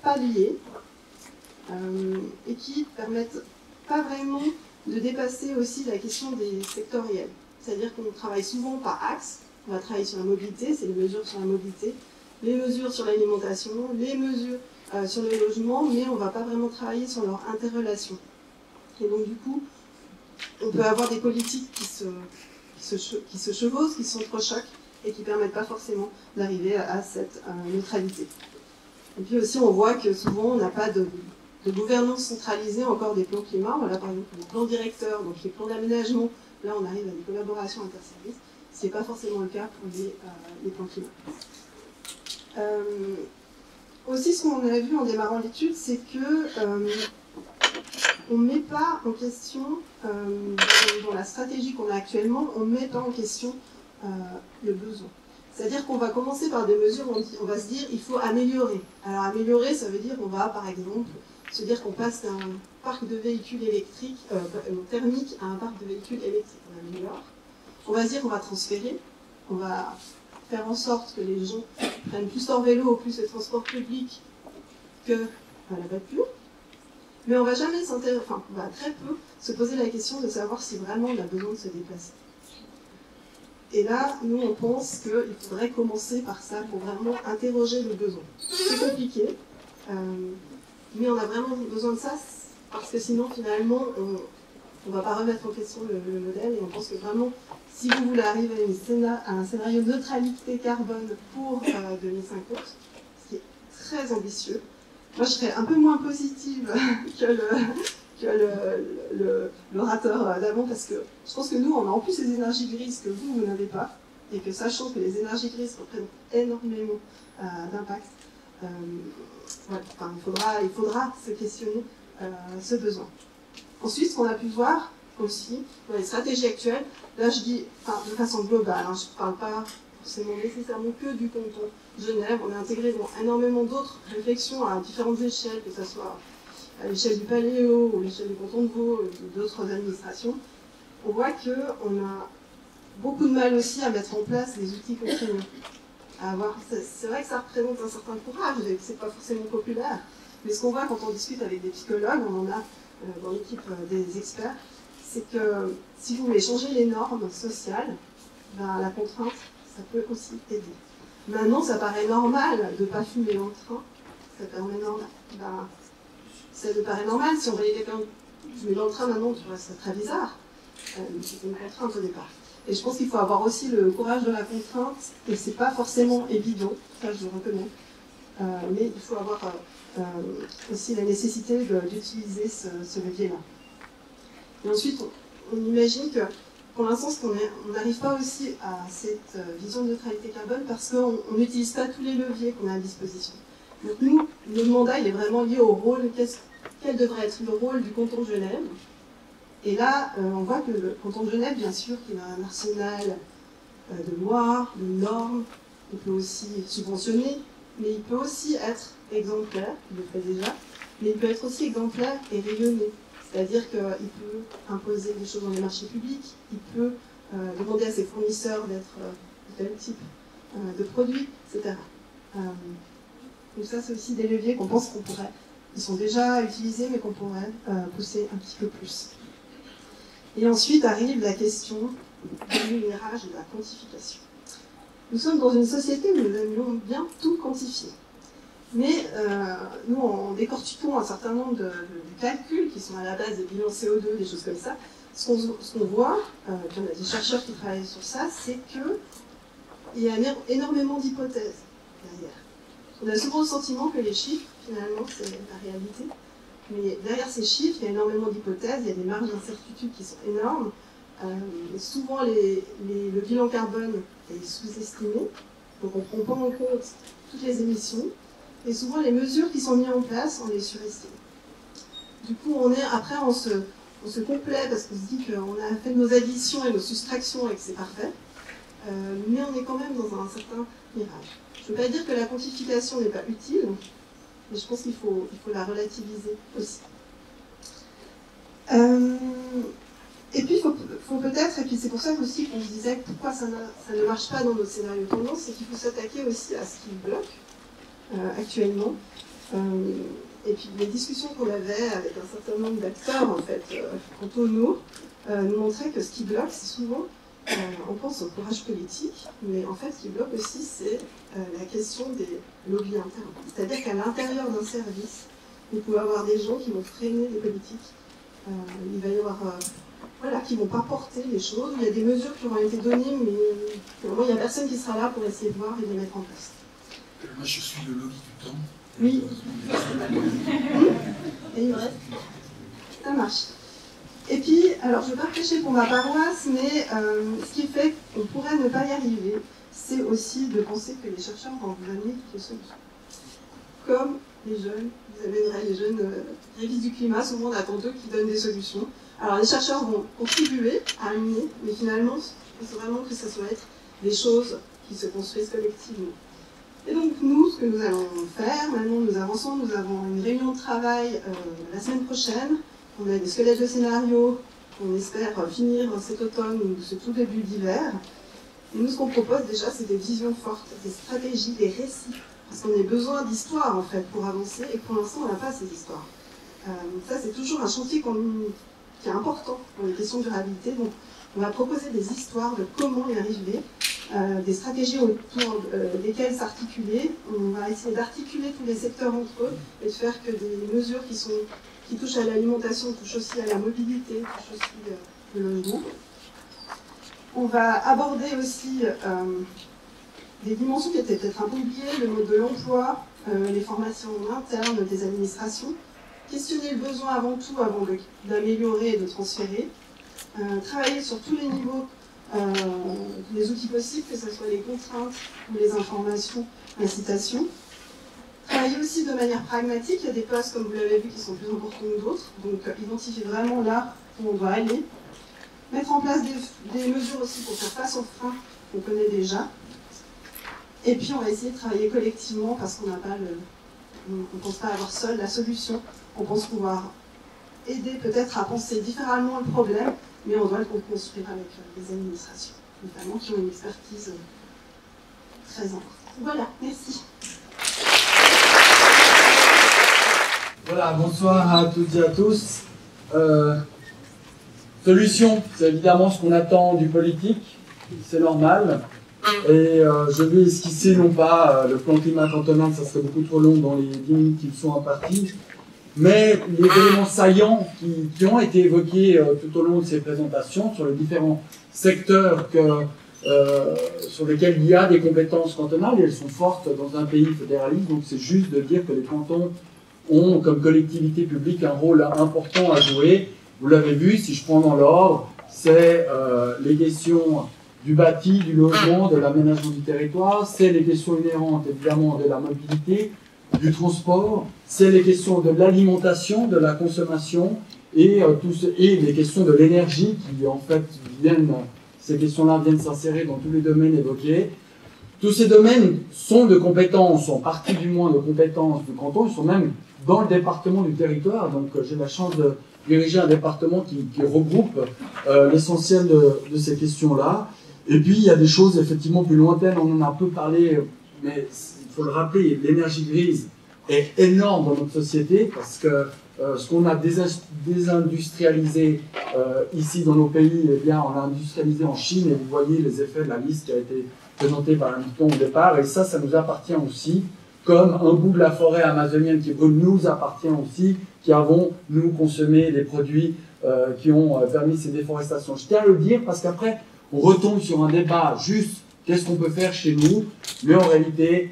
pas liées, et qui permettent pas vraiment de dépasser aussi la question des sectoriels. C'est-à-dire qu'on travaille souvent par axe, on va travailler sur la mobilité, c'est les mesures sur la mobilité, les mesures sur l'alimentation, les mesures sur le logement, mais on ne va pas vraiment travailler sur leur interrelation. Et donc du coup, on peut avoir des politiques qui se chevauchent, qui s'entrechoquent, et qui ne permettent pas forcément d'arriver à cette neutralité. Et puis aussi, on voit que souvent, on n'a pas de gouvernance centralisée encore des plans climat. Voilà par exemple les plans directeurs, donc les plans d'aménagement. Là, on arrive à des collaborations interservices. Ce n'est pas forcément le cas pour les plans climat. Aussi, ce qu'on a vu en démarrant l'étude, c'est que on ne met pas en question, dans la stratégie qu'on a actuellement, on ne met pas en question le besoin. C'est-à-dire qu'on va commencer par des mesures où on va se dire il faut améliorer. Alors améliorer, ça veut dire qu'on va par exemple se dire qu'on passe d'un parc de véhicules électriques thermiques à un parc de véhicules électriques. On améliore. On va se dire qu'on va transférer, on va faire en sorte que les gens prennent plus leur vélo ou plus les transports publics que la voiture. Mais on va jamais on va très peu se poser la question de savoir si vraiment on a besoin de se déplacer. Et là, nous, on pense qu'il faudrait commencer par ça pour vraiment interroger le besoin. C'est compliqué, mais on a vraiment besoin de ça parce que sinon, finalement, on ne va pas remettre en question le modèle et on pense que vraiment, si vous voulez arriver à un scénario de neutralité carbone pour 2050, ce qui est très ambitieux, moi, je serais un peu moins positive que l'orateur d'avant, parce que je pense que nous, on a en plus les énergies grises que vous n'avez pas, et que sachant que les énergies grises représentent énormément d'impact, il faudra se questionner ce besoin. Ensuite, ce qu'on a pu voir aussi dans les stratégies actuelles, là je dis de façon globale, je ne parle pas forcément nécessairement que du canton Genève, on a intégré énormément d'autres réflexions à différentes échelles, que ce soit à l'échelle du Paléo, ou à l'échelle du canton de Vaud, ou d'autres administrations. On voit qu'on a beaucoup de mal aussi à mettre en place des outils contraignants. C'est vrai que ça représente un certain courage et que ce n'est pas forcément populaire, mais ce qu'on voit quand on discute avec des psychologues, on en a dans l'équipe des experts, c'est que si vous voulez changer les normes sociales, la contrainte, ça peut aussi aider. Maintenant, ça paraît normal de ne pas fumer en train, ça paraît normal. Ben, ça nous paraît normal. Si on voyait quelqu'un qui met dans le train maintenant, tu vois, c'est très bizarre. C'était une contrainte au départ. Et je pense qu'il faut avoir aussi le courage de la contrainte, et c'est pas forcément évident, ça je le reconnais, mais il faut avoir aussi la nécessité d'utiliser ce levier-là. Et ensuite, on imagine que pour l'instant, on n'arrive pas aussi à cette vision de neutralité carbone parce qu'on n'utilise pas tous les leviers qu'on a à disposition. Donc nous, notre mandat, il est vraiment lié au rôle, quel devrait être le rôle du canton de Genève. Et là, on voit que le canton de Genève, bien sûr, qu'il a un arsenal de lois, de normes, il peut aussi subventionner, mais il peut aussi être exemplaire, il le fait déjà, mais il peut être aussi exemplaire et rayonné. C'est-à-dire qu'il peut imposer des choses dans les marchés publics, il peut demander à ses fournisseurs d'être de tel type de produits, etc. Donc ça, c'est aussi des leviers qu'on pense qu'on pourrait, ils sont déjà utilisés, mais qu'on pourrait pousser un petit peu plus. Et ensuite arrive la question du numérage et de la quantification. Nous sommes dans une société où nous aimons bien tout quantifier. Mais nous, en décortiquant un certain nombre de calculs qui sont à la base des bilans CO2, des choses comme ça, ce qu'on voit, puis on a des chercheurs qui travaillent sur ça, c'est qu'il y a énormément d'hypothèses derrière. On a souvent le sentiment que les chiffres, finalement, c'est la réalité. Mais derrière ces chiffres, il y a énormément d'hypothèses, il y a des marges d'incertitude qui sont énormes. Souvent, le bilan carbone est sous-estimé, donc on ne prend pas en compte toutes les émissions. Et souvent, les mesures qui sont mises en place, on les surestime. Du coup, après, on se complaît parce qu'on se dit qu'on a fait nos additions et nos soustractions et que c'est parfait. Mais on est quand même dans un certain mirage. Je ne veux pas dire que la quantification n'est pas utile, mais je pense qu'il faut la relativiser aussi. Et puis, il faut peut-être, et puis c'est pour ça aussi qu'on se disait pourquoi ça ne marche pas dans notre scénario tendance, c'est qu'il faut s'attaquer aussi à ce qui bloque actuellement. Et puis les discussions qu'on avait avec un certain nombre d'acteurs, en fait, cantonaux, nous montraient que ce qui bloque, c'est souvent, on pense au courage politique, mais en fait, ce qui bloque aussi, c'est la question des lobbies internes. C'est-à-dire qu'à l'intérieur d'un service, vous pouvez avoir des gens qui vont freiner les politiques. Il va y avoir, qui ne vont pas porter les choses. Il y a des mesures qui auront été données, mais finalement, il n'y a personne qui sera là pour essayer de voir et de les mettre en place. Moi, je suis le lobby du temps. Oui. Et il me reste. Ça marche. Et puis, alors je ne vais pas prêcher pour ma paroisse, mais ce qui fait qu'on pourrait ne pas y arriver, c'est aussi de penser que les chercheurs vont vous amener toutes les solutions. Comme les jeunes, vous amènerez les jeunes révistes du climat, souvent on attend eux qui donnent des solutions. Alors les chercheurs vont contribuer à amener, mais finalement, il faut vraiment que ça soit être des choses qui se construisent collectivement. Et donc nous, ce que nous allons faire, maintenant nous avançons, nous avons une réunion de travail la semaine prochaine. On a des squelettes de scénarios qu'on espère finir cet automne ou ce tout début d'hiver. Et nous, ce qu'on propose déjà, c'est des visions fortes, des stratégies, des récits. Parce qu'on a besoin d'histoires, en fait, pour avancer, et pour l'instant, on n'a pas ces histoires. Ça, c'est toujours un chantier qui est important pour les questions de durabilité. Donc, on va proposer des histoires de comment y arriver, des stratégies autour desquelles s'articuler. On va essayer d'articuler tous les secteurs entre eux et de faire que des mesures qui touchent à l'alimentation, touchent aussi à la mobilité, touchent aussi le logement. On va aborder aussi des dimensions qui étaient peut-être un peu oubliées, le mode de l'emploi, les formations internes des administrations, questionner le besoin avant tout, avant d'améliorer et de transférer, travailler sur tous les niveaux, les outils possibles, que ce soit les contraintes ou les informations, l'incitation. Travailler aussi de manière pragmatique, il y a des postes, comme vous l'avez vu, qui sont plus importants que d'autres, donc identifier vraiment là où on doit aller. Mettre en place des mesures aussi pour faire face aux freins qu'on connaît déjà. Et puis on va essayer de travailler collectivement parce qu'on n'a pas on ne pense pas avoir seul la solution. On pense pouvoir aider peut-être à penser différemment le problème, mais on doit le construire avec les administrations, notamment qui ont une expertise très importante. Voilà, merci. Voilà, bonsoir à toutes et à tous. Solution, c'est évidemment ce qu'on attend du politique, c'est normal. Et je vais esquisser non pas le plan climat cantonal, ça serait beaucoup trop long dans les 10 minutes qui me sont imparties, mais les éléments saillants qui ont été évoqués tout au long de ces présentations sur les différents secteurs sur lesquels il y a des compétences cantonales, et elles sont fortes dans un pays fédéraliste, donc c'est juste de dire que les cantons ont, comme collectivité publique, un rôle important à jouer. Vous l'avez vu, si je prends dans l'ordre, c'est les questions du bâti, du logement, de l'aménagement du territoire, c'est les questions inhérentes évidemment de la mobilité, du transport, c'est les questions de l'alimentation, de la consommation, et les questions de l'énergie qui en fait ces questions-là viennent s'insérer dans tous les domaines évoqués. Tous ces domaines sont de compétences, en partie du moins de compétences du canton, ils sont même dans le département du territoire, donc j'ai la chance de diriger un département qui regroupe l'essentiel de ces questions-là. Et puis il y a des choses effectivement plus lointaines, on en a un peu parlé, mais il faut le rappeler, l'énergie grise est énorme dans notre société, parce que ce qu'on a désindustrialisé ici dans nos pays, eh bien, on l'a industrialisé en Chine, et vous voyez les effets de la liste qui a été présentée par Hamilton au départ, et ça nous appartient aussi, comme un bout de la forêt amazonienne qui nous appartient aussi, qui avons, nous, consommé des produits qui ont permis ces déforestations. Je tiens à le dire parce qu'après, on retombe sur un débat juste, qu'est-ce qu'on peut faire chez nous, mais en réalité,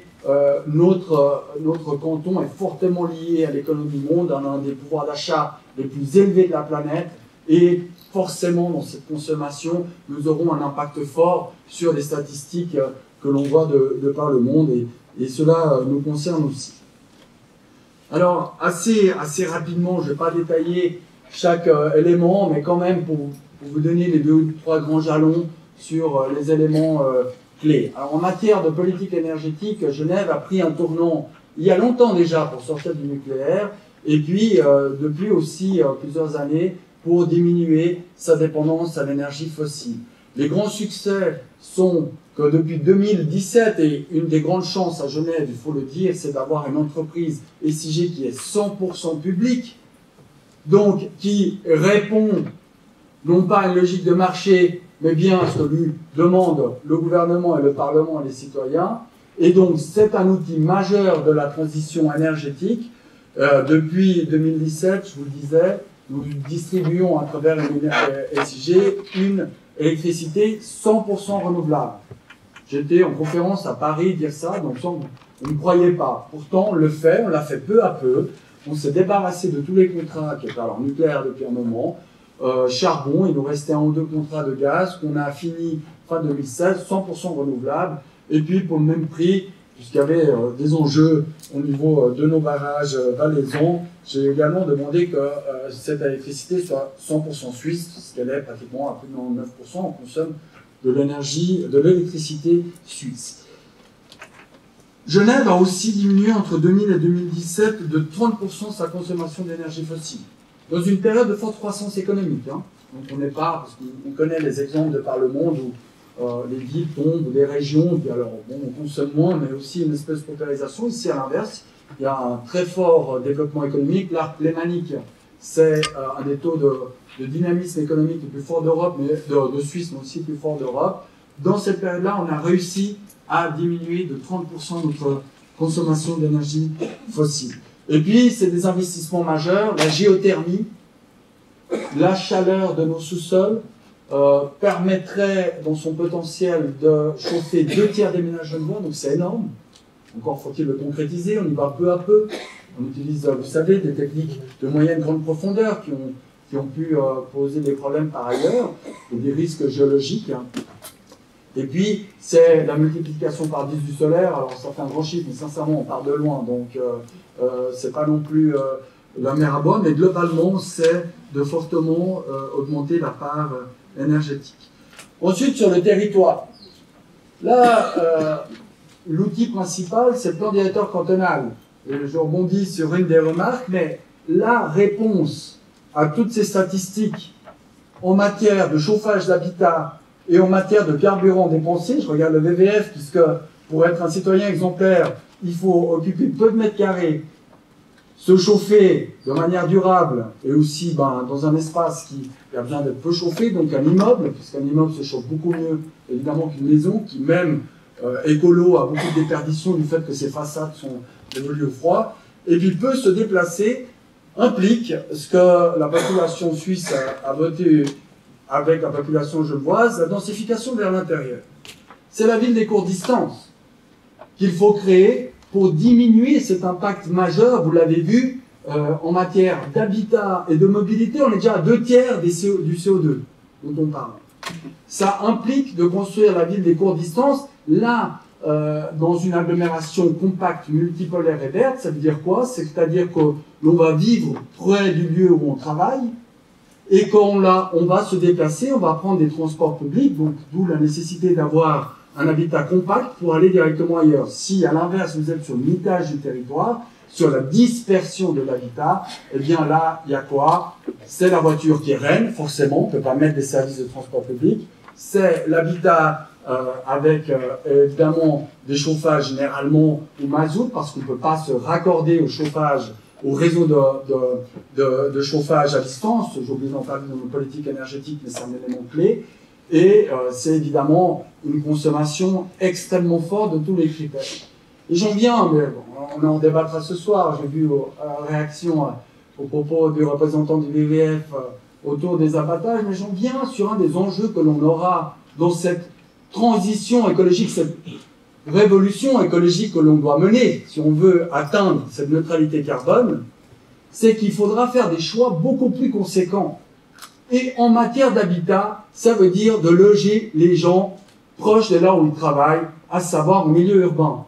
notre canton est fortement lié à l'économie du monde, on a un des pouvoirs d'achat les plus élevés de la planète, et forcément, dans cette consommation, nous aurons un impact fort sur les statistiques que l'on voit de par le monde, et cela nous concerne aussi. Alors, assez rapidement, je ne vais pas détailler chaque élément, mais quand même pour vous donner les 2 ou 3 grands jalons sur les éléments clés. Alors, en matière de politique énergétique, Genève a pris un tournant il y a longtemps déjà pour sortir du nucléaire, et puis depuis aussi plusieurs années pour diminuer sa dépendance à l'énergie fossile. Les grands succès sont que depuis 2017, et une des grandes chances à Genève, il faut le dire, c'est d'avoir une entreprise SIG qui est 100% publique, donc qui répond non pas à une logique de marché, mais bien à ce que lui demandent le gouvernement et le Parlement et les citoyens. Et donc c'est un outil majeur de la transition énergétique. Depuis 2017, je vous le disais, nous distribuons à travers une SIG une électricité 100% renouvelable. J'étais en conférence à Paris dire ça, donc on ne croyait pas. Pourtant, on le fait, on l'a fait peu à peu. On s'est débarrassé de tous les contrats qui étaient alors nucléaires depuis un moment. Charbon, il nous restait 1 ou 2 contrats de gaz qu'on a fini fin 2016, 100% renouvelable. Et puis pour le même prix, puisqu'il y avait des enjeux au niveau de nos barrages valaisans, j'ai également demandé que cette électricité soit 100% suisse, ce qu'elle est pratiquement à plus de 9%. On consomme de l'énergie, de l'électricité suisse. Genève a aussi diminué entre 2000 et 2017 de 30% sa consommation d'énergie fossile, dans une période de forte croissance économique. Hein. Donc on n'est pas, parce qu'on connaît les exemples de par le monde où les villes tombent, ou les régions, puis alors bon, on consomme moins, mais aussi une espèce de paupérisation. Ici, à l'inverse, il y a un très fort développement économique. L'arc lémanique, c'est un des taux de dynamisme économique le plus fort d'Europe, mais de Suisse, mais aussi le plus fort d'Europe. Dans cette période-là, on a réussi à diminuer de 30% notre consommation d'énergie fossile. Et puis, c'est des investissements majeurs. La géothermie, la chaleur de nos sous-sols permettrait, dans son potentiel, de chauffer 2 tiers des ménages genevois, donc c'est énorme. Encore faut-il le concrétiser, on y va peu à peu. On utilise, vous savez, des techniques de moyenne grande profondeur qui ont pu poser des problèmes par ailleurs, et des risques géologiques. Hein. Et puis, c'est la multiplication par 10 du solaire. Alors, ça fait un grand chiffre, mais sincèrement, on part de loin. Donc, c'est pas non plus la mer à boire, mais globalement, c'est de fortement augmenter la part énergétique. Ensuite, sur le territoire. Là, l'outil principal, c'est le plan directeur cantonal. Et je rebondis sur une des remarques, mais la réponse à toutes ces statistiques en matière de chauffage d'habitat et en matière de carburant dépensé, je regarde le VVF, puisque pour être un citoyen exemplaire, il faut occuper peu de mètres carrés se chauffer de manière durable et aussi dans un espace qui a besoin d'être peu chauffé, donc un immeuble, puisqu'un immeuble se chauffe beaucoup mieux évidemment qu'une maison qui même écolo a beaucoup de déperditions du fait que ses façades sont évoluées au froid, et puis peut se déplacer, implique ce que la population suisse a voté avec la population genevoise, la densification vers l'intérieur. C'est la ville des courtes distances qu'il faut créer pour diminuer cet impact majeur, vous l'avez vu, en matière d'habitat et de mobilité, on est déjà à 2/3 du CO2 dont on parle. Ça implique de construire la ville des courtes distances, là, dans une agglomération compacte, multipolaire et verte. Ça veut dire quoi? C'est-à-dire que l'on va vivre près du lieu où on travaille, et qu'on va se déplacer, on va prendre des transports publics, donc d'où la nécessité d'avoir un habitat compact pour aller directement ailleurs. Si, à l'inverse, vous êtes sur le mitage du territoire, sur la dispersion de l'habitat, eh bien là, il y a quoi? C'est la voiture qui est reine, forcément, on ne peut pas mettre des services de transport public. C'est l'habitat avec, évidemment, des chauffages généralement au mazout, parce qu'on ne peut pas se raccorder au chauffage, au réseau de chauffage à distance. J'ai oublié d'en parler dans nos politiques énergétiques, mais c'est un élément clé. Et c'est évidemment une consommation extrêmement forte de tous les critères. Et j'en viens, mais on en débattra ce soir, j'ai vu réaction au propos du représentant du WWF autour des abattages, mais j'en viens sur un des enjeux que l'on aura dans cette transition écologique, cette révolution écologique que l'on doit mener, si on veut atteindre cette neutralité carbone, c'est qu'il faudra faire des choix beaucoup plus conséquents. Et en matière d'habitat, ça veut dire de loger les gens proches de là où ils travaillent, à savoir au milieu urbain.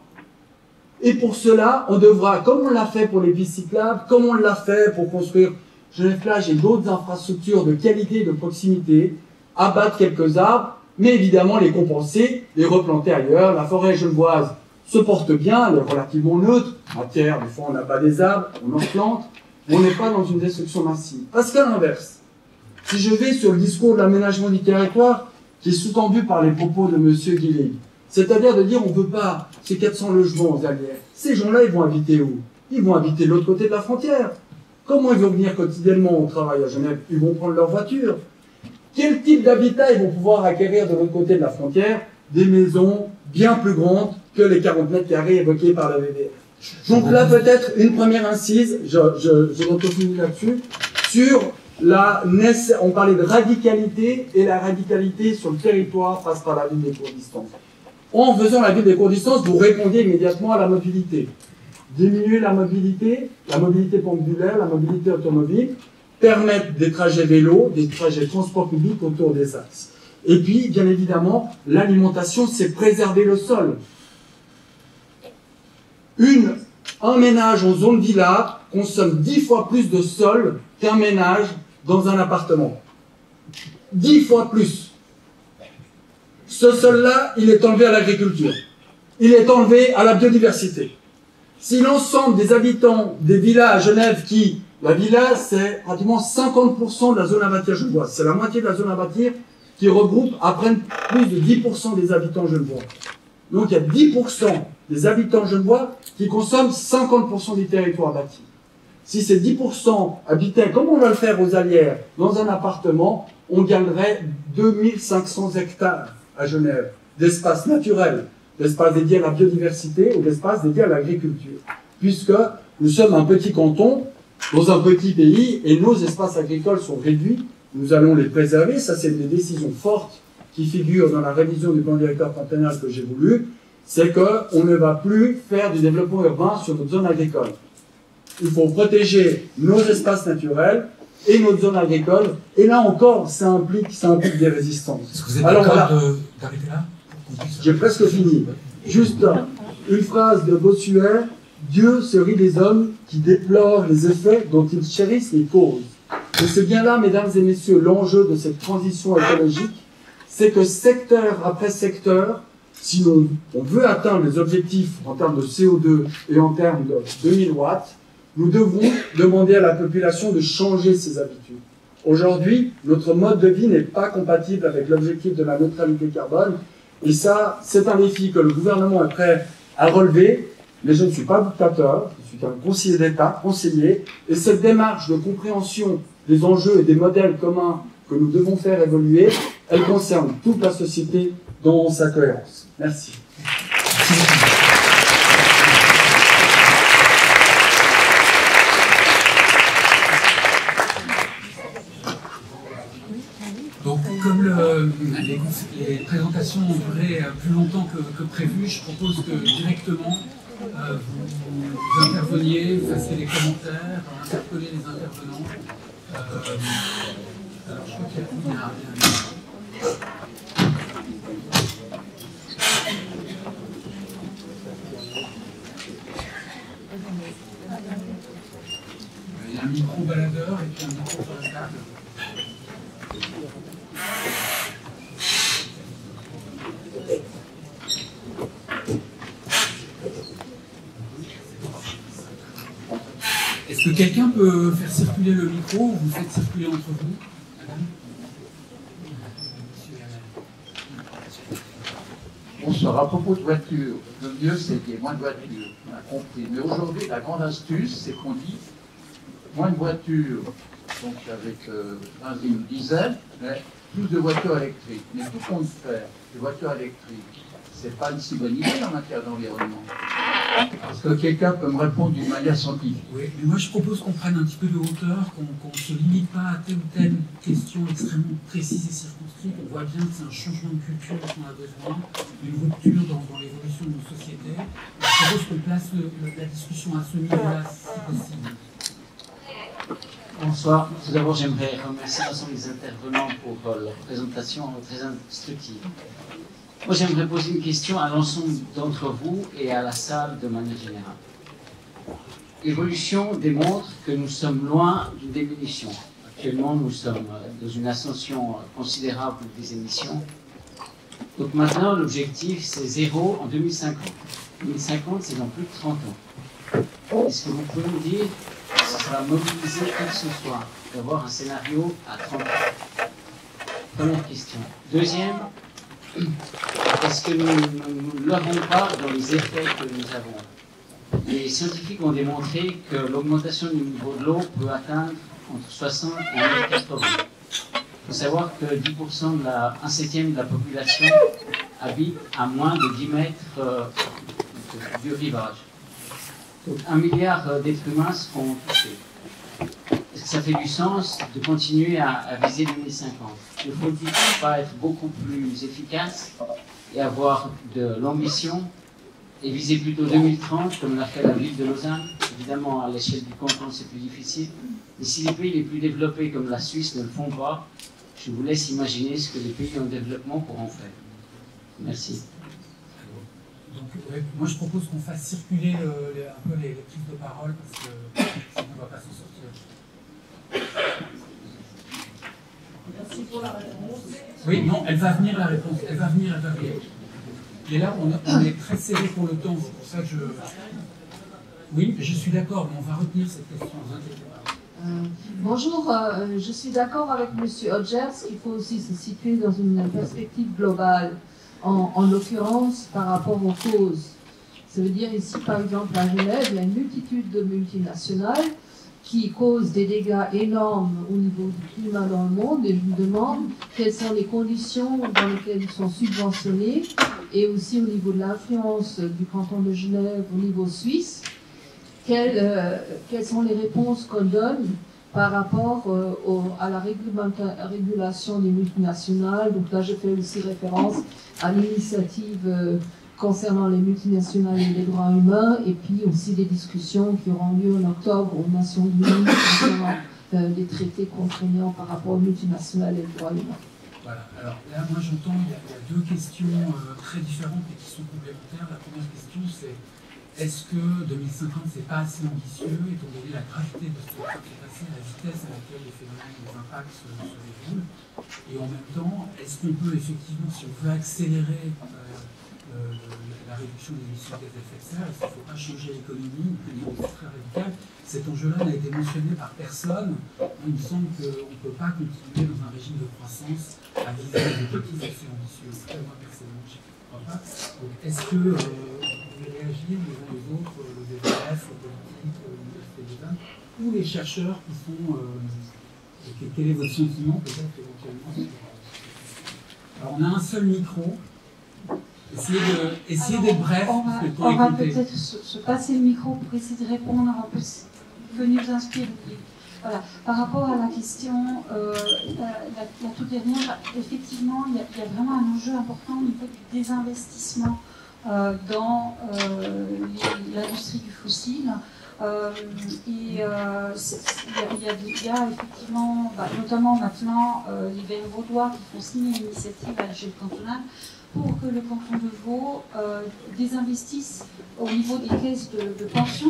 Et pour cela, on devra, comme on l'a fait pour les pistes cyclables, comme on l'a fait pour construire Genève-Plage et d'autres infrastructures de qualité, de proximité, abattre quelques arbres, mais évidemment les compenser, les replanter ailleurs. La forêt genevoise se porte bien, elle est relativement neutre. En terre, des fois on abat des arbres, on en plante, mais on n'est pas dans une destruction massive. Parce qu'à l'inverse, si je vais sur le discours de l'aménagement du territoire, qui est sous-tendu par les propos de M. Guillet, c'est-à-dire de dire on ne veut pas ces 400 logements aux Allières. Ces gens-là, ils vont habiter où? Ils vont habiter de l'autre côté de la frontière. Comment ils vont venir quotidiennement au travail à Genève? Ils vont prendre leur voiture. Quel type d'habitat ils vont pouvoir acquérir de l'autre côté de la frontière? Des maisons bien plus grandes que les 40 mètres carrés évoqués par la WWF. Donc là, peut-être une première incise, je continue là-dessus, sur on parlait de radicalité, et la radicalité sur le territoire passe par la ville des courtes distances. En faisant la ville des courtes distances, vous répondez immédiatement à la mobilité. Diminuer la mobilité pendulaire, la mobilité automobile, permettre des trajets vélo, des trajets transport public autour des axes. Et puis, bien évidemment, l'alimentation, c'est préserver le sol. Un ménage en zone villa consomme 10 fois plus de sol qu'un ménage dans un appartement. 10 fois plus. Ce sol-là, il est enlevé à l'agriculture. Il est enlevé à la biodiversité. Si l'ensemble des habitants des villas à Genève la villa, c'est pratiquement 50% de la zone à bâtir genevoise. C'est la moitié de la zone à bâtir qui regroupe à peine plus de 10% des habitants genevois. Donc il y a 10% des habitants genevois qui consomment 50% du territoire bâti. Si ces 10% habitaient, comme on va le faire aux Allières, dans un appartement, on gagnerait 2500 hectares à Genève d'espace naturel, d'espace dédié à la biodiversité ou d'espace dédié à l'agriculture. Puisque nous sommes un petit canton, dans un petit pays, et nos espaces agricoles sont réduits, nous allons les préserver. Ça, c'est une des décisions fortes qui figurent dans la révision du plan directeur quinquennal que j'ai voulu, c'est qu'on ne va plus faire du développement urbain sur notre zone agricole. Il faut protéger nos espaces naturels et notre zone agricole, et là encore, ça implique des résistances. Est-ce que vous êtes d'accord d'arrêter là? J'ai presque fini. Juste une phrase de Bossuet. Dieu se rit des hommes qui déplorent les effets dont ils chérissent les causes. Et c'est bien là, mesdames et messieurs, l'enjeu de cette transition écologique, c'est que secteur après secteur, si on veut atteindre les objectifs en termes de CO2 et en termes de 2000 watts, nous devons demander à la population de changer ses habitudes. Aujourd'hui, notre mode de vie n'est pas compatible avec l'objectif de la neutralité carbone, et ça, c'est un défi que le gouvernement est prêt à relever, Mais je ne suis pas dictateur, je suis un conseiller d'État, conseiller, et cette démarche de compréhension des enjeux et des modèles communs que nous devons faire évoluer, elle concerne toute la société dans sa cohérence. Merci. Donc, comme les présentations ont duré plus longtemps que prévu, je propose que directement vous interveniez, fassiez des commentaires, interpellez les intervenants. Alors, je crois qu'il y a un micro baladeur et puis un micro sur la table. Est-ce que quelqu'un peut faire circuler le micro ou vous faites circuler entre vous? Bonsoir. À propos de voitures, le mieux c'est qu'il y ait moins de voitures, on a compris. Mais aujourd'hui, la grande astuce, c'est qu'on dit moins de voitures, donc avec une diesel, mais plus de voitures électriques. Mais tout compte faire, les voitures électriques, c'est pas une si bonne idée en matière d'environnement. Est-ce que quelqu'un peut me répondre d'une manière scientifique? Oui, mais moi je propose qu'on prenne un petit peu de hauteur, qu'on ne se limite pas à telle ou telle question extrêmement précise et circonscrite. On voit bien que c'est un changement de culture dont on a besoin, une rupture dans l'évolution de nos sociétés. Je propose qu'on place la discussion à ce niveau-là, si possible. Bonsoir. Tout d'abord, j'aimerais remercier l'ensemble des intervenants pour leur présentation très instructive. Moi, j'aimerais poser une question à l'ensemble d'entre vous et à la salle de manière générale. L'évolution démontre que nous sommes loin d'une diminution. Actuellement, nous sommes dans une ascension considérable des émissions. Donc maintenant, l'objectif, c'est 0 en 2050. 2050, c'est dans plus de 30 ans. Est-ce que vous pouvez me dire si ça va mobiliser qui que ce soit d'avoir un scénario à 30 ans? Première question. Deuxième, est-ce que nous ne l'avons pas dans les effets que nous avons? Les scientifiques ont démontré que l'augmentation du niveau de l'eau peut atteindre entre 60 et 80. Il faut savoir que 10% un septième de la population habite à moins de 10 mètres du rivage. Donc 1 milliard d'êtres humains seront touchés. Est-ce que ça fait du sens de continuer à viser 2050? Ne faut-il pas être beaucoup plus efficace et avoir de l'ambition et viser plutôt 2030 comme l'a fait la ville de Lausanne? Évidemment, à l'échelle du canton, c'est plus difficile. Mais si les pays les plus développés comme la Suisse ne le font pas, je vous laisse imaginer ce que les pays en développement pourront faire. Merci. Donc, ouais, moi je propose qu'on fasse circuler un peu les prises de parole parce que sinon on ne va pas s'en sortir. Merci pour la réponse. Oui, non, elle va venir la réponse. Elle va venir. Et là, on est très serré pour le temps. C'est pour ça que je. Oui, je suis d'accord, mais on va retenir cette question. Ne vous inquiétez pas. Bonjour, je suis d'accord avec M. Hodgers qu'il faut aussi se situer dans une perspective globale, en l'occurrence par rapport aux causes. Ça veut dire ici, par exemple, à Genève, il y a une multitude de multinationales qui causent des dégâts énormes au niveau du climat dans le monde, et je me demande quelles sont les conditions dans lesquelles ils sont subventionnés, et aussi au niveau de l'influence du canton de Genève au niveau suisse. Quelles sont les réponses qu'on donne par rapport à la régulation des multinationales? Donc là, je fais aussi référence à l'initiative concernant les multinationales et les droits humains, et puis aussi des discussions qui auront lieu en octobre aux Nations Unies concernant les traités contraignants par rapport aux multinationales et les droits humains. Voilà, alors là, moi j'entends, il y a deux questions très différentes et qui sont complémentaires. La première question, c'est est-ce que 2050, c'est pas assez ambitieux, étant donné la gravité de ce qui s'est passé, la vitesse à laquelle les phénomènes, les impacts se déroulent? Et en même temps, est-ce qu'on peut effectivement, si on veut accélérer la réduction des émissions de gaz à effet de serre, est-ce qu'il ne faut pas changer l'économie, une économie très radicale? Cet enjeu-là n'a été mentionné par personne. Il me semble qu'on ne peut pas continuer dans un régime de croissance à viser des objectifs assez ambitieux. Moi, personnellement, je ne crois pas. Donc, est-ce que pouvez réagir les uns les autres, le DVF, le politique, l'université des Indes, ou les chercheurs qui sont... quel est votre sentiment peut-être éventuellement sur... Alors on a un seul micro. Essayez d'être bref. On va peut-être se passer le micro pour essayer de répondre un peu ce que nous inspire. Voilà. Par rapport à la question, la toute dernière, effectivement, il y a vraiment un enjeu important au niveau du désinvestissement dans l'industrie du fossile. Il y a effectivement, notamment maintenant, les Verts vaudois qui font signer l'initiative à l'échelle cantonale pour que le canton de Vaud désinvestisse au niveau des caisses de pension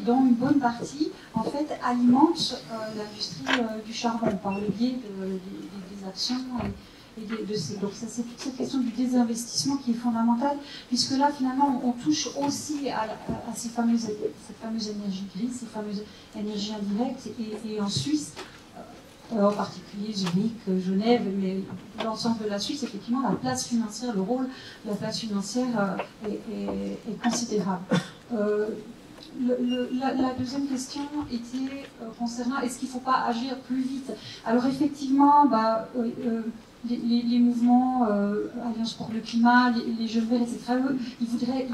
dont une bonne partie en fait alimente l'industrie du charbon par le biais des actions donc ça, c'est toute cette question du désinvestissement qui est fondamentale, puisque là finalement on touche aussi à cette fameuse énergie grise, ces fameuses énergies indirectes, et en Suisse, en particulier Zurich, Genève, mais l'ensemble de la Suisse, effectivement, la place financière, le rôle de la place financière est considérable. La deuxième question était concernant est-ce qu'il ne faut pas agir plus vite. Alors effectivement, les mouvements Alliance pour le climat, les Jeunes Verts, etc., eux, ils voudraient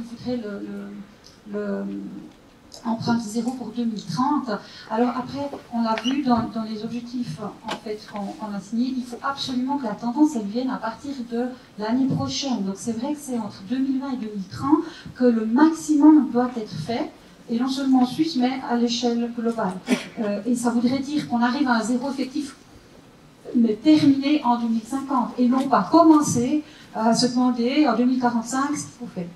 empreinte zéro pour 2030. Alors après, on l'a vu dans les objectifs en fait qu'on a signés, il faut absolument que la tendance elle vienne à partir de l'année prochaine. Donc c'est vrai que c'est entre 2020 et 2030 que le maximum doit être fait, et non seulement en Suisse, mais à l'échelle globale. Et ça voudrait dire qu'on arrive à un zéro effectif, mais terminé en 2050, et non pas commencer à se demander en 2045 ce qu'il faut faire.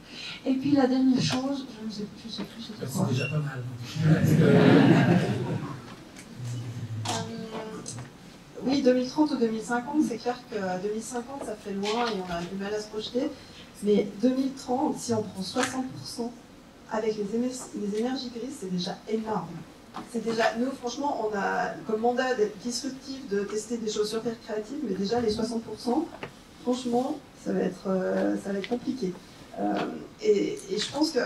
Et puis la dernière chose, je ne sais plus c'était quoi. C'est déjà pas mal. Oui, 2030 ou 2050, c'est clair que 2050 ça fait loin et on a du mal à se projeter. Mais 2030, si on prend 60% avec les énergies grises, c'est déjà énorme. C'est déjà, nous franchement, on a comme mandat d'être disruptif, de tester des choses super créatives, mais déjà les 60%, franchement, ça va être compliqué. Et je pense que,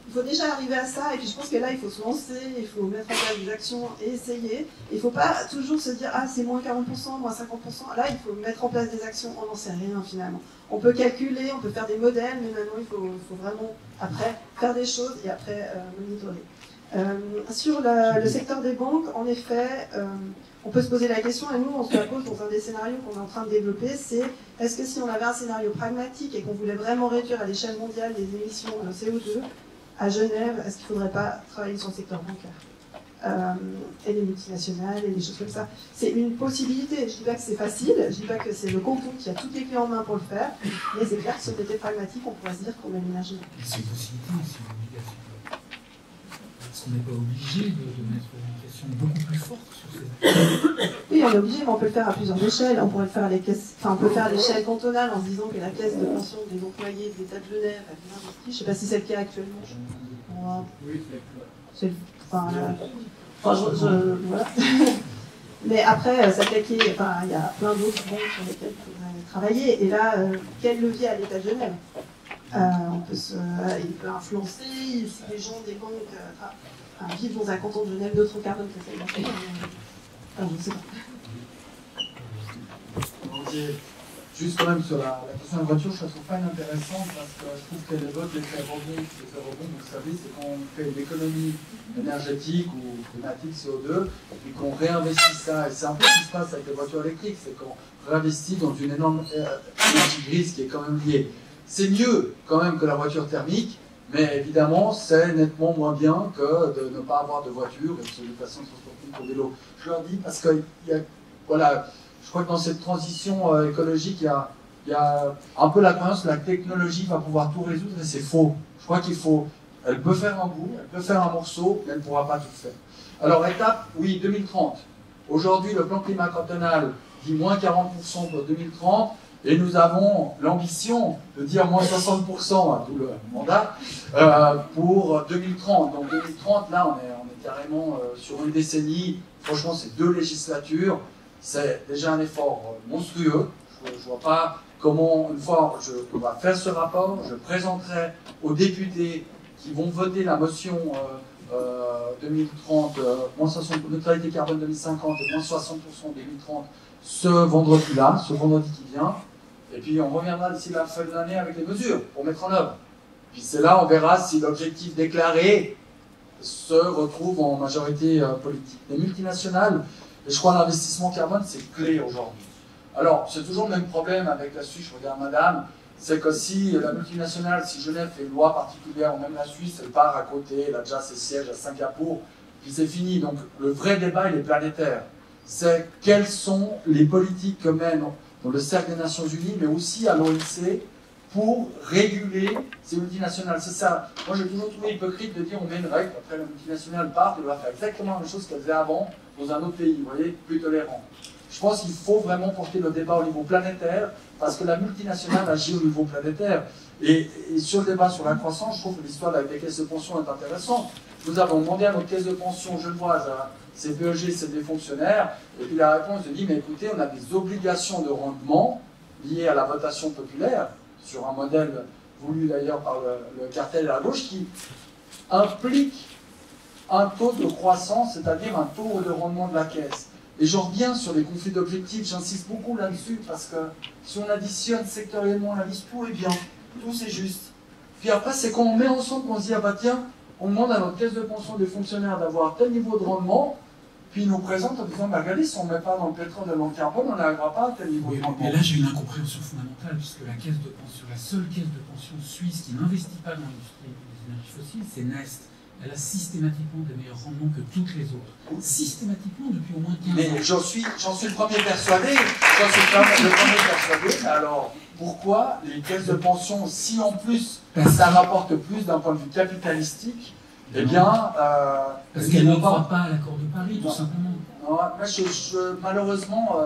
il faut déjà arriver à ça, et puis je pense que là, il faut se lancer, il faut mettre en place des actions et essayer. Il ne faut pas toujours se dire, ah, c'est moins 40%, moins 50%. Là, il faut mettre en place des actions, on n'en sait rien finalement. On peut calculer, on peut faire des modèles, mais maintenant, il faut vraiment, après, faire des choses et après, monitorer. Sur le secteur des banques, en effet, on peut se poser la question, et nous on se la pose dans un des scénarios qu'on est en train de développer, c'est est-ce que si on avait un scénario pragmatique et qu'on voulait vraiment réduire à l'échelle mondiale les émissions de CO2 à Genève, est-ce qu'il ne faudrait pas travailler sur le secteur bancaire et les multinationales et des choses comme ça. C'est une possibilité, je ne dis pas que c'est facile, je ne dis pas que c'est le canton qui a toutes les clés en main pour le faire, mais c'est clair que si on était pragmatique, on pourrait se dire qu'on met l'énergie. C'est une possibilité, c'est une obligation. Parce qu'on n'est pas obligé de mettre une pression beaucoup plus forte sur ces actions. Oui, on est obligé, mais on peut le faire à plusieurs échelles. On pourrait le faire à on peut faire à l'échelle cantonale en se disant que la caisse de pension des employés de l'État de Genève a bien investi. Je ne sais pas si c'est le cas actuellement. Oui, c'est voilà. Mais après, s'attaquer, il y a plein d'autres banques sur lesquelles il faudrait travailler. Et là, quel levier à l'État de Genève il peut influencer, si les gens des banques vivent dans un canton de Genève, d'autres carbone que ça. Je ne sais pas. Juste quand même sur la question de la voiture, je la trouve pas inintéressante parce que je trouve qu'elle évoque l'effet rebond. L'effet rebond, vous savez, c'est quand on fait une économie énergétique ou climatique CO2 et qu'on réinvestit ça. Et c'est un peu ce qui se passe avec les voitures électriques, c'est qu'on réinvestit dans une énorme énergie grise qui est quand même liée. C'est mieux quand même que la voiture thermique, mais évidemment, c'est nettement moins bien que de ne pas avoir de voiture et de se déplacer en transport public au vélo. Je leur dis parce que je crois que dans cette transition écologique, il y a un peu la croyance que la technologie va pouvoir tout résoudre, et c'est faux. Je crois elle peut faire un bout, elle peut faire un morceau, mais elle ne pourra pas tout faire. Alors, étape, oui, 2030. Aujourd'hui, le plan climat cantonal dit moins 40% pour 2030. Et nous avons l'ambition de dire moins 60% à tout le mandat pour 2030. Donc 2030, là, on est carrément sur une décennie. Franchement, c'est 2 législatures. C'est déjà un effort monstrueux. Je ne vois pas comment, une fois on va faire ce rapport, je présenterai aux députés qui vont voter la motion 2030, neutralité carbone 2050 et moins 60% 2030 ce vendredi-là, ce vendredi qui vient. Et puis on reviendra d'ici la fin de l'année avec les mesures pour mettre en œuvre. Puis c'est là on verra si l'objectif déclaré se retrouve en majorité politique. Les multinationales, et je crois l'investissement carbone, c'est clé aujourd'hui. Alors, c'est toujours le même problème avec la Suisse, je regarde madame, c'est que si la multinationale, si Genève fait une loi particulière, ou même la Suisse, elle part à côté, elle a déjà ses sièges à Singapour, puis c'est fini. Donc le vrai débat, il est planétaire. C'est quelles sont les politiques que mènent dans le cercle des Nations Unies, mais aussi à l'OMC, pour réguler ces multinationales. C'est ça. Moi, j'ai toujours trouvé hypocrite de dire on met une règle, après la multinationale part, elle doit faire exactement la même chose qu'elle faisait avant dans un autre pays, vous voyez, plus tolérant. Je pense qu'il faut vraiment porter le débat au niveau planétaire, parce que la multinationale agit au niveau planétaire. Et sur le débat sur la croissance, je trouve que l'histoire avec les caisses de pension est intéressante. Nous avons demandé à notre caisse de pension genevoise, c'est BEG, c'est des fonctionnaires, et puis la réponse dit, mais écoutez, on a des obligations de rendement liées à la votation populaire, sur un modèle voulu d'ailleurs par le cartel à la gauche, qui implique un taux de croissance, c'est-à-dire un taux de rendement de la caisse. Et je reviens sur les conflits d'objectifs, j'insiste beaucoup là-dessus, parce que si on additionne sectoriellement la liste, tout est bien, tout c'est juste. Puis après, c'est quand on met ensemble qu'on se dit, ah bah tiens, on demande à notre caisse de pension des fonctionnaires d'avoir tel niveau de rendement, puis ils nous présentent en disant, bah regardez, si on ne met pas dans le pétrole de l'encarbone, on n'arrivera pas à tel niveau de rendement. Mais là, j'ai une incompréhension fondamentale, puisque la caisse de pension, la seule caisse de pension suisse qui n'investit pas dans l'industrie des énergies fossiles, c'est Nest. Elle a systématiquement des meilleurs rendements que toutes les autres. Systématiquement depuis au moins 15 ans. Mais j'en suis le premier persuadé. J'en suis le premier persuadé. Alors, pourquoi les caisses de pension, si en plus ça rapporte plus d'un point de vue capitalistique, eh bien... parce qu'elles ne croient pas à l'accord de Paris, tout simplement. Non, malheureusement,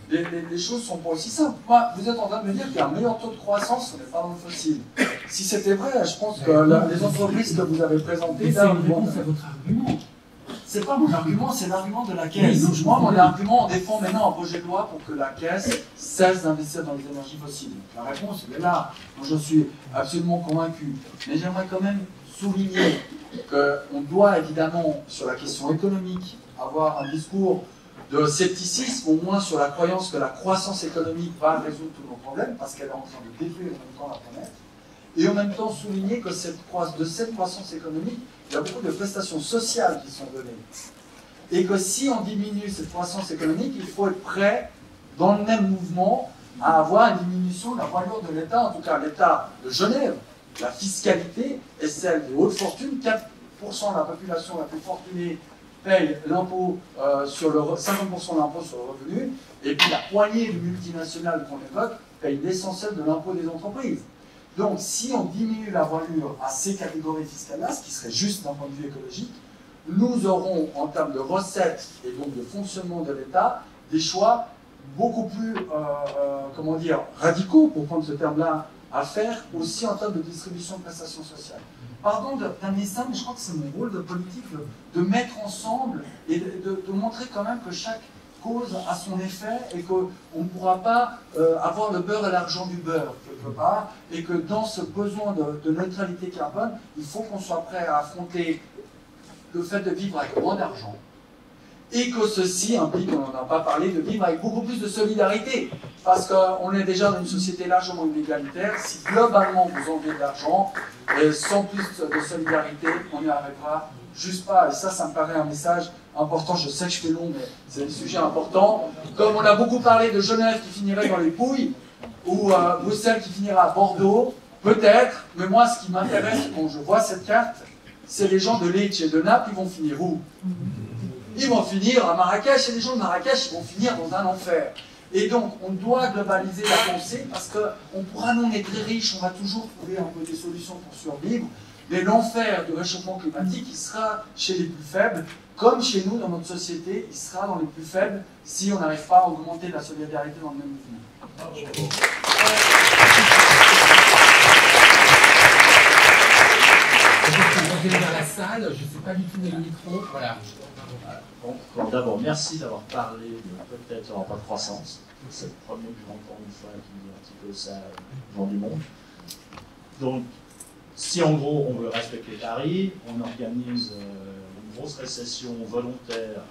les choses ne sont pas aussi simples. Moi, vous êtes en train de me dire qu'il y a un meilleur taux de croissance, on n'est pas dans le fossile. Si c'était vrai, je pense que les entreprises que vous avez présentées... C'est une réponse à votre argument. C'est pas mon argument, c'est l'argument de la Caisse. Oui, moi, mon argument, on défend maintenant un projet de loi pour que la Caisse cesse d'investir dans les énergies fossiles. La réponse, elle est là. Moi, je suis absolument convaincu. Mais j'aimerais quand même souligner qu'on doit évidemment, sur la question économique, avoir un discours de scepticisme, au moins sur la croyance que la croissance économique va résoudre tous nos problèmes, parce qu'elle est en train de détruire en même temps la planète. Et en même temps souligner que de cette croissance économique, il y a beaucoup de prestations sociales qui sont données. Et que si on diminue cette croissance économique, il faut être prêt, dans le même mouvement, à avoir une diminution de la voilure de l'État, en tout cas l'État de Genève. La fiscalité est celle des hautes fortunes. 4% de la population la plus fortunée paye l'impôt 50% de l'impôt sur le revenu, et puis la poignée de multinationales qu'on évoque paye l'essentiel de l'impôt des entreprises. Donc, si on diminue la voilure à ces catégories fiscales-là, ce qui serait juste d'un point de vue écologique, nous aurons, en termes de recettes et donc de fonctionnement de l'État, des choix beaucoup plus, comment dire, radicaux, pour prendre ce terme-là, à faire, aussi en termes de distribution de prestations sociales. Pardon d'amener ça, mais je crois que c'est mon rôle de politique, de mettre ensemble et de montrer quand même que chaque cause a son effet et qu'on ne pourra pas avoir le beurre et l'argent du beurre, quelque part, et que dans ce besoin de neutralité carbone, il faut qu'on soit prêt à affronter le fait de vivre avec moins d'argent, et que ceci implique, on n'en a pas parlé, de vivre avec beaucoup plus de solidarité, parce qu'on est déjà dans une société largement inégalitaire. Si globalement vous enlevez de l'argent, et sans plus de solidarité, on n'y arrivera juste pas. Et ça me paraît un message important. Je sais que je fais long, mais c'est un sujet important. Comme on a beaucoup parlé de Genève qui finirait dans les Pouilles, ou Bruxelles qui finira à Bordeaux, peut-être, mais moi ce qui m'intéresse quand je vois cette carte, c'est les gens de Lecce et de Naples, ils vont finir où? Ils vont finir à Marrakech, et les gens de Marrakech, ils vont finir dans un enfer. Et donc, on doit globaliser la pensée, parce qu'on pourra, nous, on est très riches, on va toujours trouver un peu des solutions pour survivre, mais l'enfer du réchauffement climatique, il sera chez les plus faibles, comme chez nous, dans notre société, il sera dans les plus faibles, si on n'arrive pas à augmenter la solidarité dans le même mouvement. vous allez vers la salle, je ne sais pas du tout où est le micro. Voilà. Bon, d'abord, merci d'avoir parlé de peut-être il n'y aura pas de croissance. C'est le premier que j'entends une fois qui dit un petit peu ça devant du monde. Donc, si en gros on veut respecter Paris, on organise une grosse récession volontaire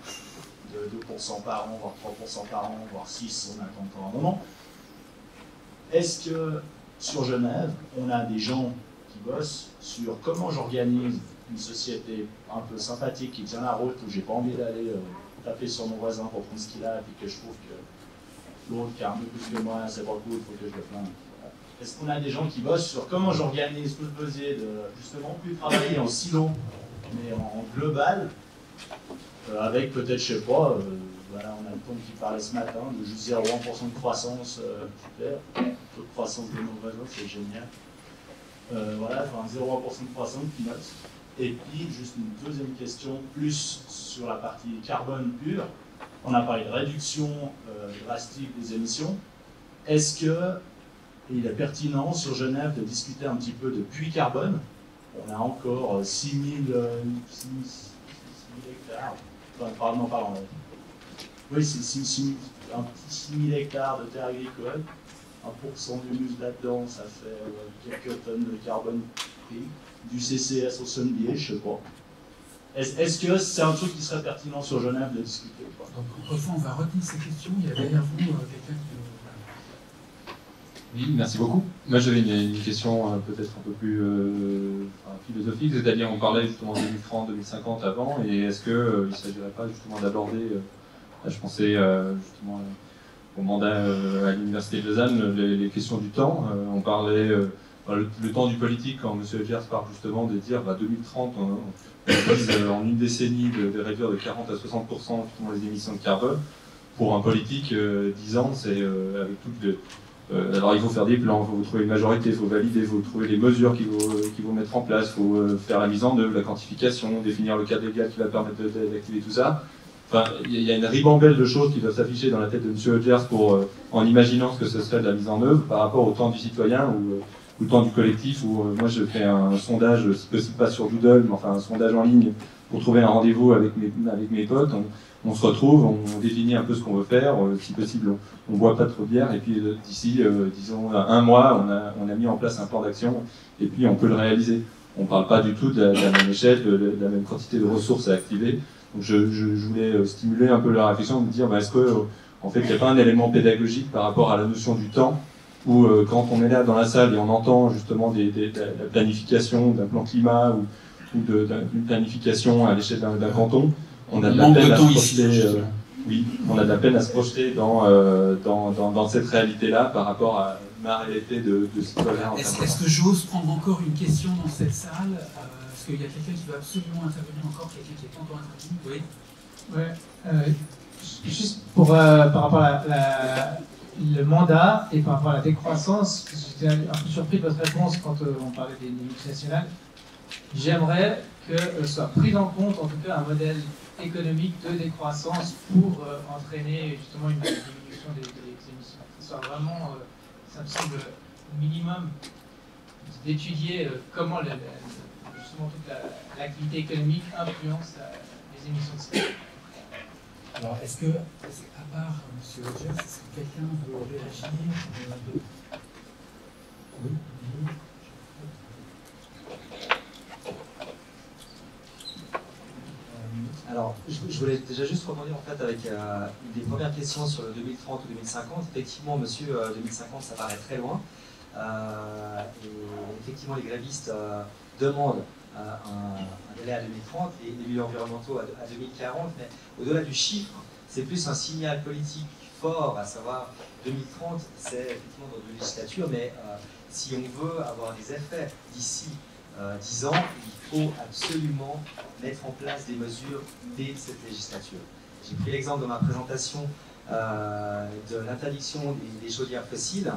de 2% par an, voire 3% par an, voire 6%, on attend encore un moment. Est-ce que sur Genève, on a des gens qui bossent sur comment j'organise une société un peu sympathique qui tient la route, où j'ai pas envie d'aller taper sur mon voisin pour prendre ce qu'il a, et puis que je trouve que l'autre qui a un peu plus que moi, c'est pas cool, il faut que je le plains. Est-ce qu'on a des gens qui bossent sur comment j'organise tout le puzzle de justement plus travailler en silo, mais en global, avec peut-être, je sais pas, voilà, on a le ton qui parlait ce matin de juste 0,1% de croissance, super, taux de croissance de nos réseaux, c'est génial. Voilà, enfin 0,1% de croissance, peanuts. Et puis, juste une deuxième question, plus sur la partie carbone pure. On a parlé de réduction drastique des émissions. Est-ce qu'il est pertinent sur Genève de discuter un petit peu de puits carbone? On a encore 6000 hectares. Enfin, pardon. Oui, c'est un petit 6000 hectares de terre agricole. 1% d'humus là-dedans, ça fait quelques tonnes de carbone pris. Du CCS au Sunbier, je sais pas. Est-ce que c'est un truc qui serait pertinent sur Genève de discuter ou pas? Donc, autrefois, on va retenir ces questions. Il y a derrière vous quelqu'un qui... Oui, merci beaucoup. Moi, j'avais une question peut-être un peu plus philosophique, c'est-à-dire on parlait justement de 2030, 2050 avant, et est-ce qu'il ne s'agirait pas justement d'aborder, je pensais justement au mandat à l'Université de Lausanne, les questions du temps. On parlait le temps du politique, quand M. Edgers parle justement de dire 2030, on vise en une décennie de réduire de 40 à 60% justement les émissions de carbone. Pour un politique, 10 ans, c'est avec toutes les... alors il faut faire des plans, il faut trouver une majorité, il faut valider, il faut trouver les mesures qu'il faut mettre en place, il faut faire la mise en œuvre, la quantification, définir le cadre légal qui va permettre d'activer tout ça. Enfin, il y a une ribambelle de choses qui doivent s'afficher dans la tête de M. Edgers en imaginant ce que ce serait de la mise en œuvre par rapport au temps du citoyen ou le temps du collectif, où moi je fais un sondage, si possible pas sur Doodle, mais enfin un sondage en ligne pour trouver un rendez-vous avec mes potes. On se retrouve, on définit un peu ce qu'on veut faire, si possible on boit pas trop de bière, et puis d'ici, disons, un mois, on a mis en place un plan d'action, et puis on peut le réaliser. On ne parle pas du tout de la même échelle, de la même quantité de ressources à activer. Donc je voulais stimuler un peu la réflexion, de dire, est-ce qu'en fait, il n'y a pas un élément pédagogique par rapport à la notion du temps, où quand on est là dans la salle et on entend justement de la planification, d'un plan climat, ou d'une planification à l'échelle d'un canton, on a de la peine à se projeter, on a de la peine à se projeter dans cette réalité-là par rapport à ma réalité de citoyen. Est-ce que j'ose prendre encore une question dans cette salle? Est-ce qu'il y a quelqu'un qui veut absolument intervenir encore? Quelqu'un qui n'est pas encore intervenu? Oui. Ouais, juste par rapport à le mandat et par rapport à la décroissance, j'étais un peu surpris de votre réponse quand on parlait des multinationales. J'aimerais que soit pris en compte, en tout cas, un modèle économique de décroissance pour entraîner justement une diminution des émissions. Que ce soit vraiment, ça me semble minimum d'étudier comment justement toute l'activité économique influence les émissions de CO2. Alors, est-ce que, à part M. Edgers, est-ce que quelqu'un veut réagir? Oui. Alors, je voulais déjà juste rebondir en fait avec une des premières questions sur le 2030 ou 2050. Effectivement, monsieur, 2050, ça paraît très loin. Et effectivement, les grévistes demandent un délai à 2030 et les milieux environnementaux à 2040. Mais au-delà du chiffre, c'est plus un signal politique fort, à savoir 2030, c'est effectivement dans une législature, mais si on veut avoir des effets d'ici 10 ans, il faut absolument mettre en place des mesures dès cette législature. J'ai pris l'exemple dans ma présentation de l'interdiction des chaudières fossiles.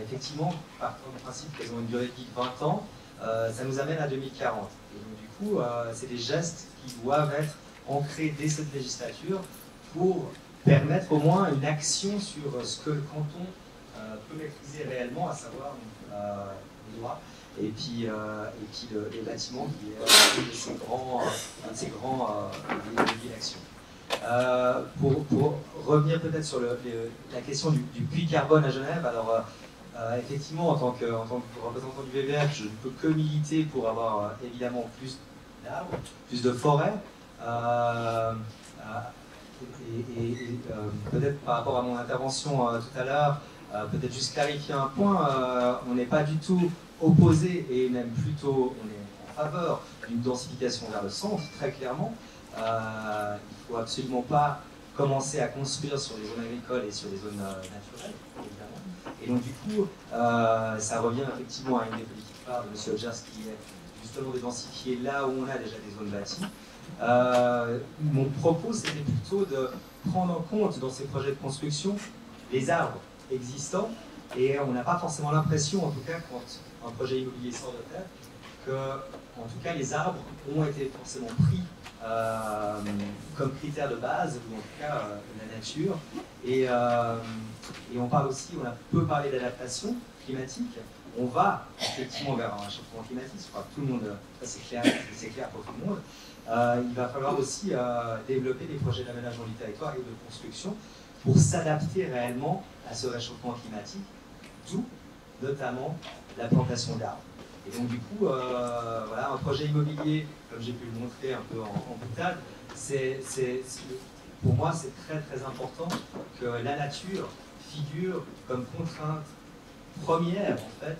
Effectivement, partant du principe qu'elles ont une durée de vie de 20 ans, ça nous amène à 2040. Et donc du coup, c'est des gestes qui doivent être ancrés dès cette législature pour permettre au moins une action sur ce que le canton peut maîtriser réellement, à savoir les lois. et puis les bâtiments qui est un de ces grands leviers d'action. Pour revenir peut-être sur la question du puits carbone à Genève, alors effectivement, en tant que représentant du VVF, je ne peux que militer pour avoir évidemment plus d'arbres, plus de forêts. Peut-être par rapport à mon intervention tout à l'heure, peut-être juste clarifier un point, on n'est pas du tout opposé, et même plutôt on est en faveur d'une densification vers le centre, très clairement. Il ne faut absolument pas commencer à construire sur les zones agricoles et sur les zones naturelles, évidemment. Et donc du coup, ça revient effectivement à une des politiques phares de M. Hodgers, qui est justement de densifier là où on a déjà des zones bâties. Mon propos, c'était plutôt de prendre en compte dans ces projets de construction les arbres existants, et on n'a pas forcément l'impression, en tout cas quand un projet immobilier sort de terre, que en tout cas les arbres ont été forcément pris comme critère de base, ou en tout cas la nature. Et on parle aussi, on a peu parlé d'adaptation climatique. On va effectivement vers un réchauffement climatique, je crois que tout le monde, ça c'est clair pour tout le monde. Il va falloir aussi développer des projets d'aménagement du territoire et de construction pour s'adapter réellement à ce réchauffement climatique, d'où notamment la plantation d'arbres. Et donc du coup, voilà, un projet immobilier, comme j'ai pu le montrer un peu en boutade, pour moi c'est très très important que la nature figure comme contrainte première en fait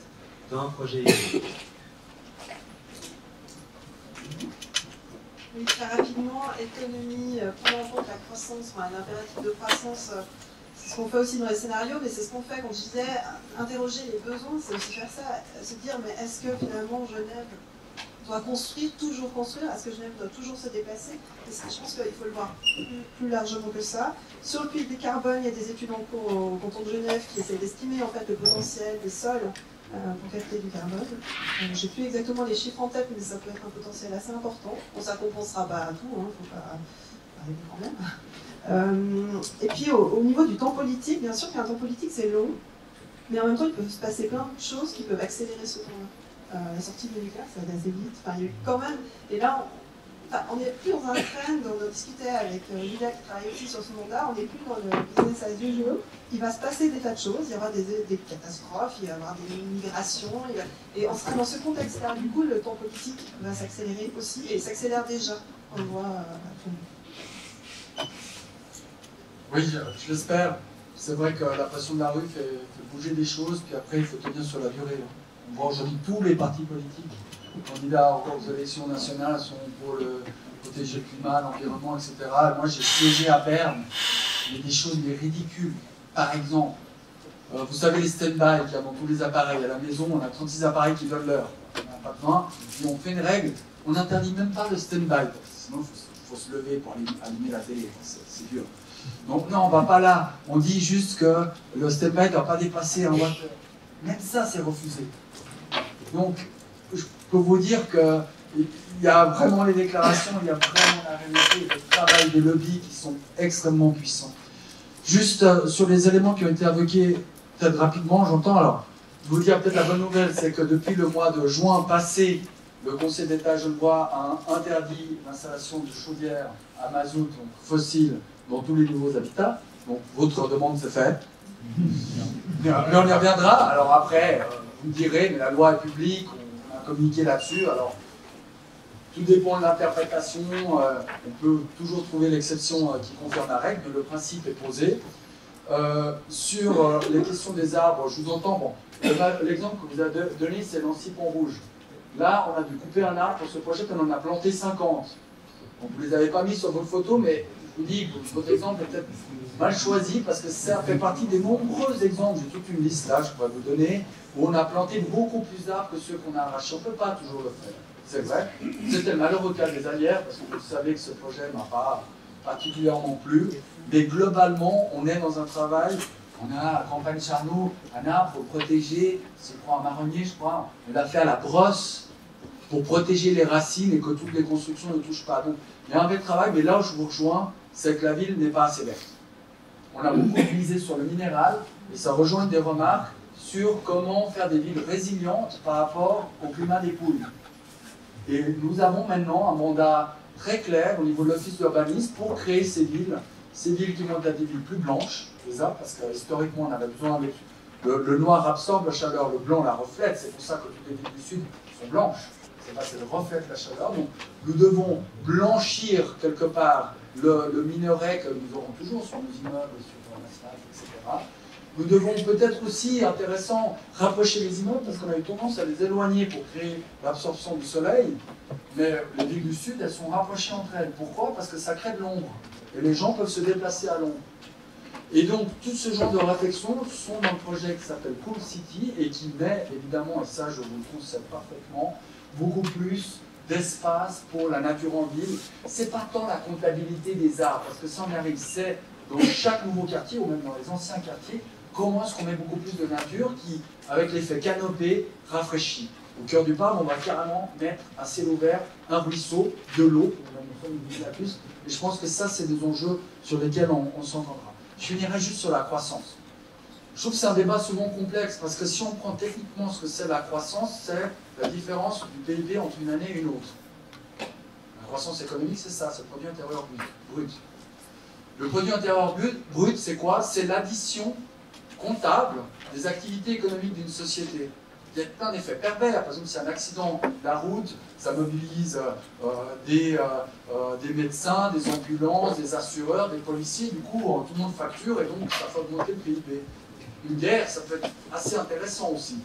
d'un projet immobilier. Oui, très rapidement, économie, prendre en compte la croissance, enfin, l'impératif de croissance, c'est ce qu'on fait aussi dans les scénarios, mais c'est ce qu'on fait quand je disais interroger les besoins, c'est aussi faire ça, se dire mais est-ce que finalement Genève doit construire, toujours construire, est-ce que Genève doit toujours se déplacer? Et je pense qu'il faut le voir plus largement que ça. Sur le puits de carbone, il y a des études en cours au canton de Genève qui essaient d'estimer en fait le potentiel des sols pour capter du carbone. Je n'ai plus exactement les chiffres en tête, mais ça peut être un potentiel assez important. Bon, ça ne compensera pas à tout, il ne faut pas arriver quand même. Et puis au niveau du temps politique, bien sûr qu'un temps politique c'est long, mais en même temps il peut se passer plein de choses qui peuvent accélérer ce temps-là. La sortie de nucléaire, ça va assez vite. Enfin, il y a eu quand même, et là on n'est plus dans un trend, on discutait avec Julia qui travaille aussi sur ce mandat, on n'est plus dans le business as usual. Il va se passer des tas de choses, il y aura des catastrophes, il va y avoir des migrations, et on sera dans ce contexte-là. Du coup, le temps politique va s'accélérer aussi, et s'accélère déjà, on le voit. Oui, je l'espère. C'est vrai que la pression de la rue fait bouger des choses, puis après il faut tenir sur la durée. On voit aujourd'hui tous les partis politiques, candidats aux élections nationales, sont pour protéger le climat, l'environnement, etc. Moi j'ai siégé à Berne, il y a des choses ridicules. Par exemple, vous savez les stand-by qu'il y a dans tous les appareils. À la maison, on a 36 appareils qui donnent l'heure. On n'a pas besoin. Et on fait une règle, on n'interdit même pas le stand-by. Sinon, il faut se lever pour allumer la télé. C'est dur. Donc non, on ne va pas là. On dit juste que le stand-by ne doit pas dépasser un watt. Même ça, c'est refusé. Donc, je peux vous dire qu'il y a vraiment les déclarations, il y a vraiment la réalité, le travail des lobbies qui sont extrêmement puissants. Juste sur les éléments qui ont été évoqués, peut-être rapidement, j'entends. Alors, vous dire peut-être la bonne nouvelle, c'est que depuis le mois de juin passé, le Conseil d'État genevois a interdit l'installation de chaudières à mazout, donc fossiles, dans tous les nouveaux habitats. Donc, votre demande s'est faite. Mais on y reviendra. Alors après, vous me direz, mais la loi est publique, on a communiqué là-dessus. Alors, tout dépend de l'interprétation. On peut toujours trouver l'exception qui confirme la règle, mais le principe est posé. Sur les questions des arbres, je vous entends. Bon, l'exemple que vous avez donné, c'est Nancy Pont-Rouge. Là, on a dû couper un arbre pour ce projet, on en a planté 50. Donc, vous ne les avez pas mis sur votre photo, mais je vous dis que votre exemple est peut-être mal choisi parce que ça fait partie des nombreux exemples. J'ai toute une liste là, je pourrais vous donner, où on a planté beaucoup plus d'arbres que ceux qu'on a arrachés. On ne peut pas toujours le faire. C'est vrai. C'était le malheureux cas des Allières, parce que vous savez que ce projet ne m'a pas particulièrement plu. Mais globalement, on est dans un travail. On a à Campagne-Charnoz un arbre pour protéger, c'est pour un marronnier, je crois. On l'a fait à la brosse pour protéger les racines et que toutes les constructions ne touchent pas. Donc, il y a un vrai travail, mais là où je vous rejoins, c'est que la ville n'est pas assez verte. On a beaucoup misé sur le minéral, et ça rejoint des remarques sur comment faire des villes résilientes par rapport au climat des poules. Et nous avons maintenant un mandat très clair au niveau de l'Office d'urbanisme pour créer ces villes qui vont être des villes plus blanches, déjà, parce que historiquement on avait besoin avec le noir absorbe la chaleur, le blanc la reflète, c'est pour ça que toutes les villes du Sud sont blanches, c'est parce qu'elles reflètent la chaleur. Donc nous devons blanchir quelque part le minerai que nous aurons toujours sur nos immeubles, sur l'asphalte, etc. Nous devons peut-être aussi, intéressant, rapprocher les immeubles parce qu'on a eu tendance à les éloigner pour créer l'absorption du soleil. Mais les villes du Sud, elles sont rapprochées entre elles. Pourquoi? Parce que ça crée de l'ombre. Et les gens peuvent se déplacer à l'ombre. Et donc, tout ce genre de réflexions sont dans le projet qui s'appelle Cool City et qui met, évidemment, et ça je vous le concède parfaitement, beaucoup plus d'espace pour la nature en ville. C'est pas tant la comptabilité des arbres, parce que ça on y arrive, c'est dans chaque nouveau quartier, ou même dans les anciens quartiers, comment est-ce qu'on met beaucoup plus de nature qui, avec l'effet canopée, rafraîchit. Au cœur du parc, on va carrément mettre à ciel ouvert un ruisseau, de l'eau, et je pense que ça, c'est des enjeux sur lesquels on s'entendra. Je finirai juste sur la croissance. Je trouve que c'est un débat souvent complexe, parce que si on prend techniquement ce que c'est la croissance, c'est la différence du PIB entre une année et une autre. La croissance économique, c'est ça, c'est le produit intérieur brut. Le produit intérieur brut, c'est quoi? C'est l'addition comptable des activités économiques d'une société. Il y a plein d'effets pervers. Par exemple, c'est un accident de la route, ça mobilise des médecins, des ambulances, des assureurs, des policiers. Du coup, tout le monde facture et donc ça fait augmenter le PIB. Une guerre, ça peut être assez intéressant aussi.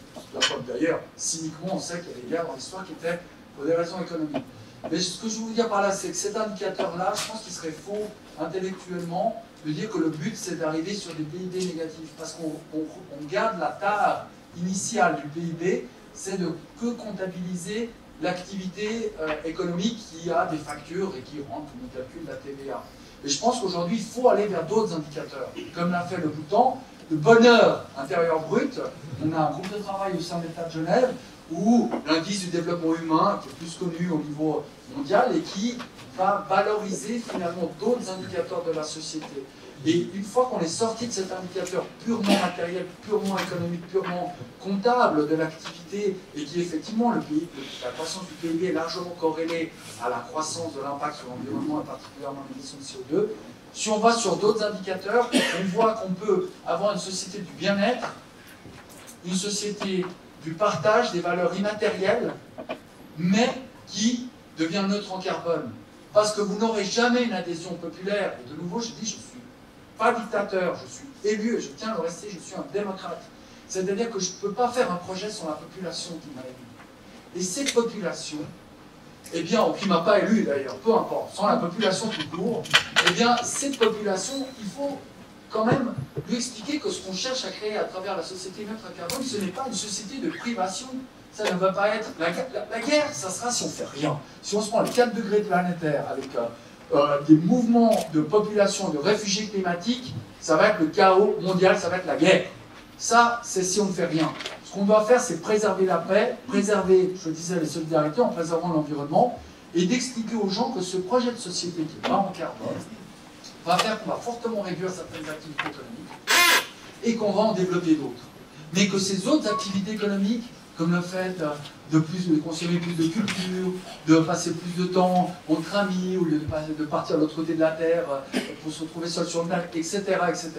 D'ailleurs, cyniquement, on sait qu'il y a des guerres dans l'histoire qui étaient pour des raisons économiques. Mais ce que je veux vous dire par là, c'est que cet indicateur-là, je pense qu'il serait faux intellectuellement de dire que le but, c'est d'arriver sur des PIB négatifs. Parce qu'on garde la tare initiale du PIB, c'est de que comptabiliser l'activité économique qui a des factures et qui rentre dans le calcul de la TVA. Et je pense qu'aujourd'hui, il faut aller vers d'autres indicateurs, comme l'a fait le Bhoutan. Le bonheur intérieur brut, on a un groupe de travail au sein de l'État de Genève où l'indice du développement humain, qui est plus connu au niveau mondial et qui va valoriser finalement d'autres indicateurs de la société. Et une fois qu'on est sorti de cet indicateur purement matériel, purement économique, purement comptable de l'activité, et qui effectivement, la croissance du PIB est largement corrélée à la croissance de l'impact sur l'environnement et particulièrement l'émission de CO2, si on va sur d'autres indicateurs, on voit qu'on peut avoir une société du bien-être, une société du partage des valeurs immatérielles, mais qui devient neutre en carbone. Parce que vous n'aurez jamais une adhésion populaire. Et de nouveau, je dis, je ne suis pas dictateur, je suis élu et je tiens à le rester, je suis un démocrate. C'est-à-dire que je ne peux pas faire un projet sans la population qui m'a élu. Et cette population, eh bien, qui ne m'a pas élu d'ailleurs, peu importe, sans la population tout court, eh bien, cette population, il faut quand même lui expliquer que ce qu'on cherche à créer à travers la société neutre à carbone, ce n'est pas une société de privation. Ça ne va pas être... La guerre, ça sera si on ne fait rien. Si on se prend les 4 degrés planétaires avec des mouvements de population, de réfugiés climatiques, ça va être le chaos mondial, ça va être la guerre. Ça, c'est si on ne fait rien. Ce qu'on doit faire, c'est préserver la paix, préserver, je disais, les solidarités en préservant l'environnement, et d'expliquer aux gens que ce projet de société qui est bas en carbone va faire qu'on va fortement réduire certaines activités économiques et qu'on va en développer d'autres. Mais que ces autres activités économiques, comme le fait de consommer plus de culture, de passer plus de temps entre amis, au lieu de partir de l'autre côté de la Terre pour se retrouver seul sur le lac, etc., etc.,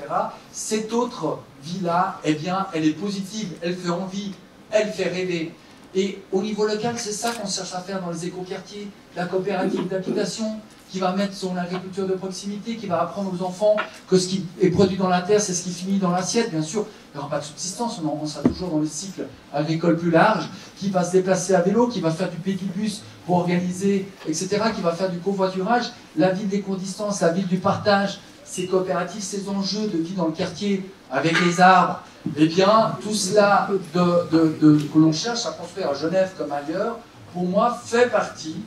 cette autre vie-là, eh bien, elle est positive, elle fait envie, elle fait rêver. Et au niveau local, c'est ça qu'on cherche à faire dans les écoquartiers, la coopérative d'habitation, qui va mettre son agriculture de proximité, qui va apprendre aux enfants que ce qui est produit dans la terre, c'est ce qui finit dans l'assiette. Bien sûr, il n'y aura pas de subsistance, on sera toujours dans le cycle agricole plus large, qui va se déplacer à vélo, qui va faire du pédibus pour organiser, etc., qui va faire du covoiturage. La ville des courtes distances, la ville du partage, ces coopératives, ces enjeux de vie dans le quartier, avec les arbres, eh bien, tout cela que l'on cherche à construire à Genève comme ailleurs, pour moi, fait partie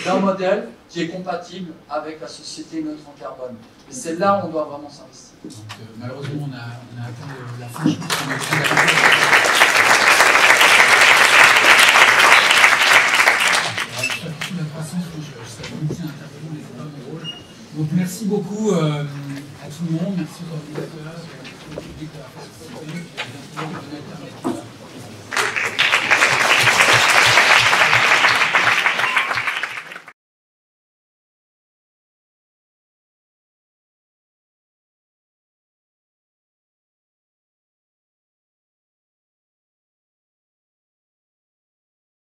d'un modèle qui est compatible avec la société neutre en carbone. Et c'est là où on doit vraiment s'investir. Malheureusement, on a atteint la fin. Donc merci beaucoup à tout le monde, merci aux organisateurs. déclaré ce problème qu'il y avait une bonne alternative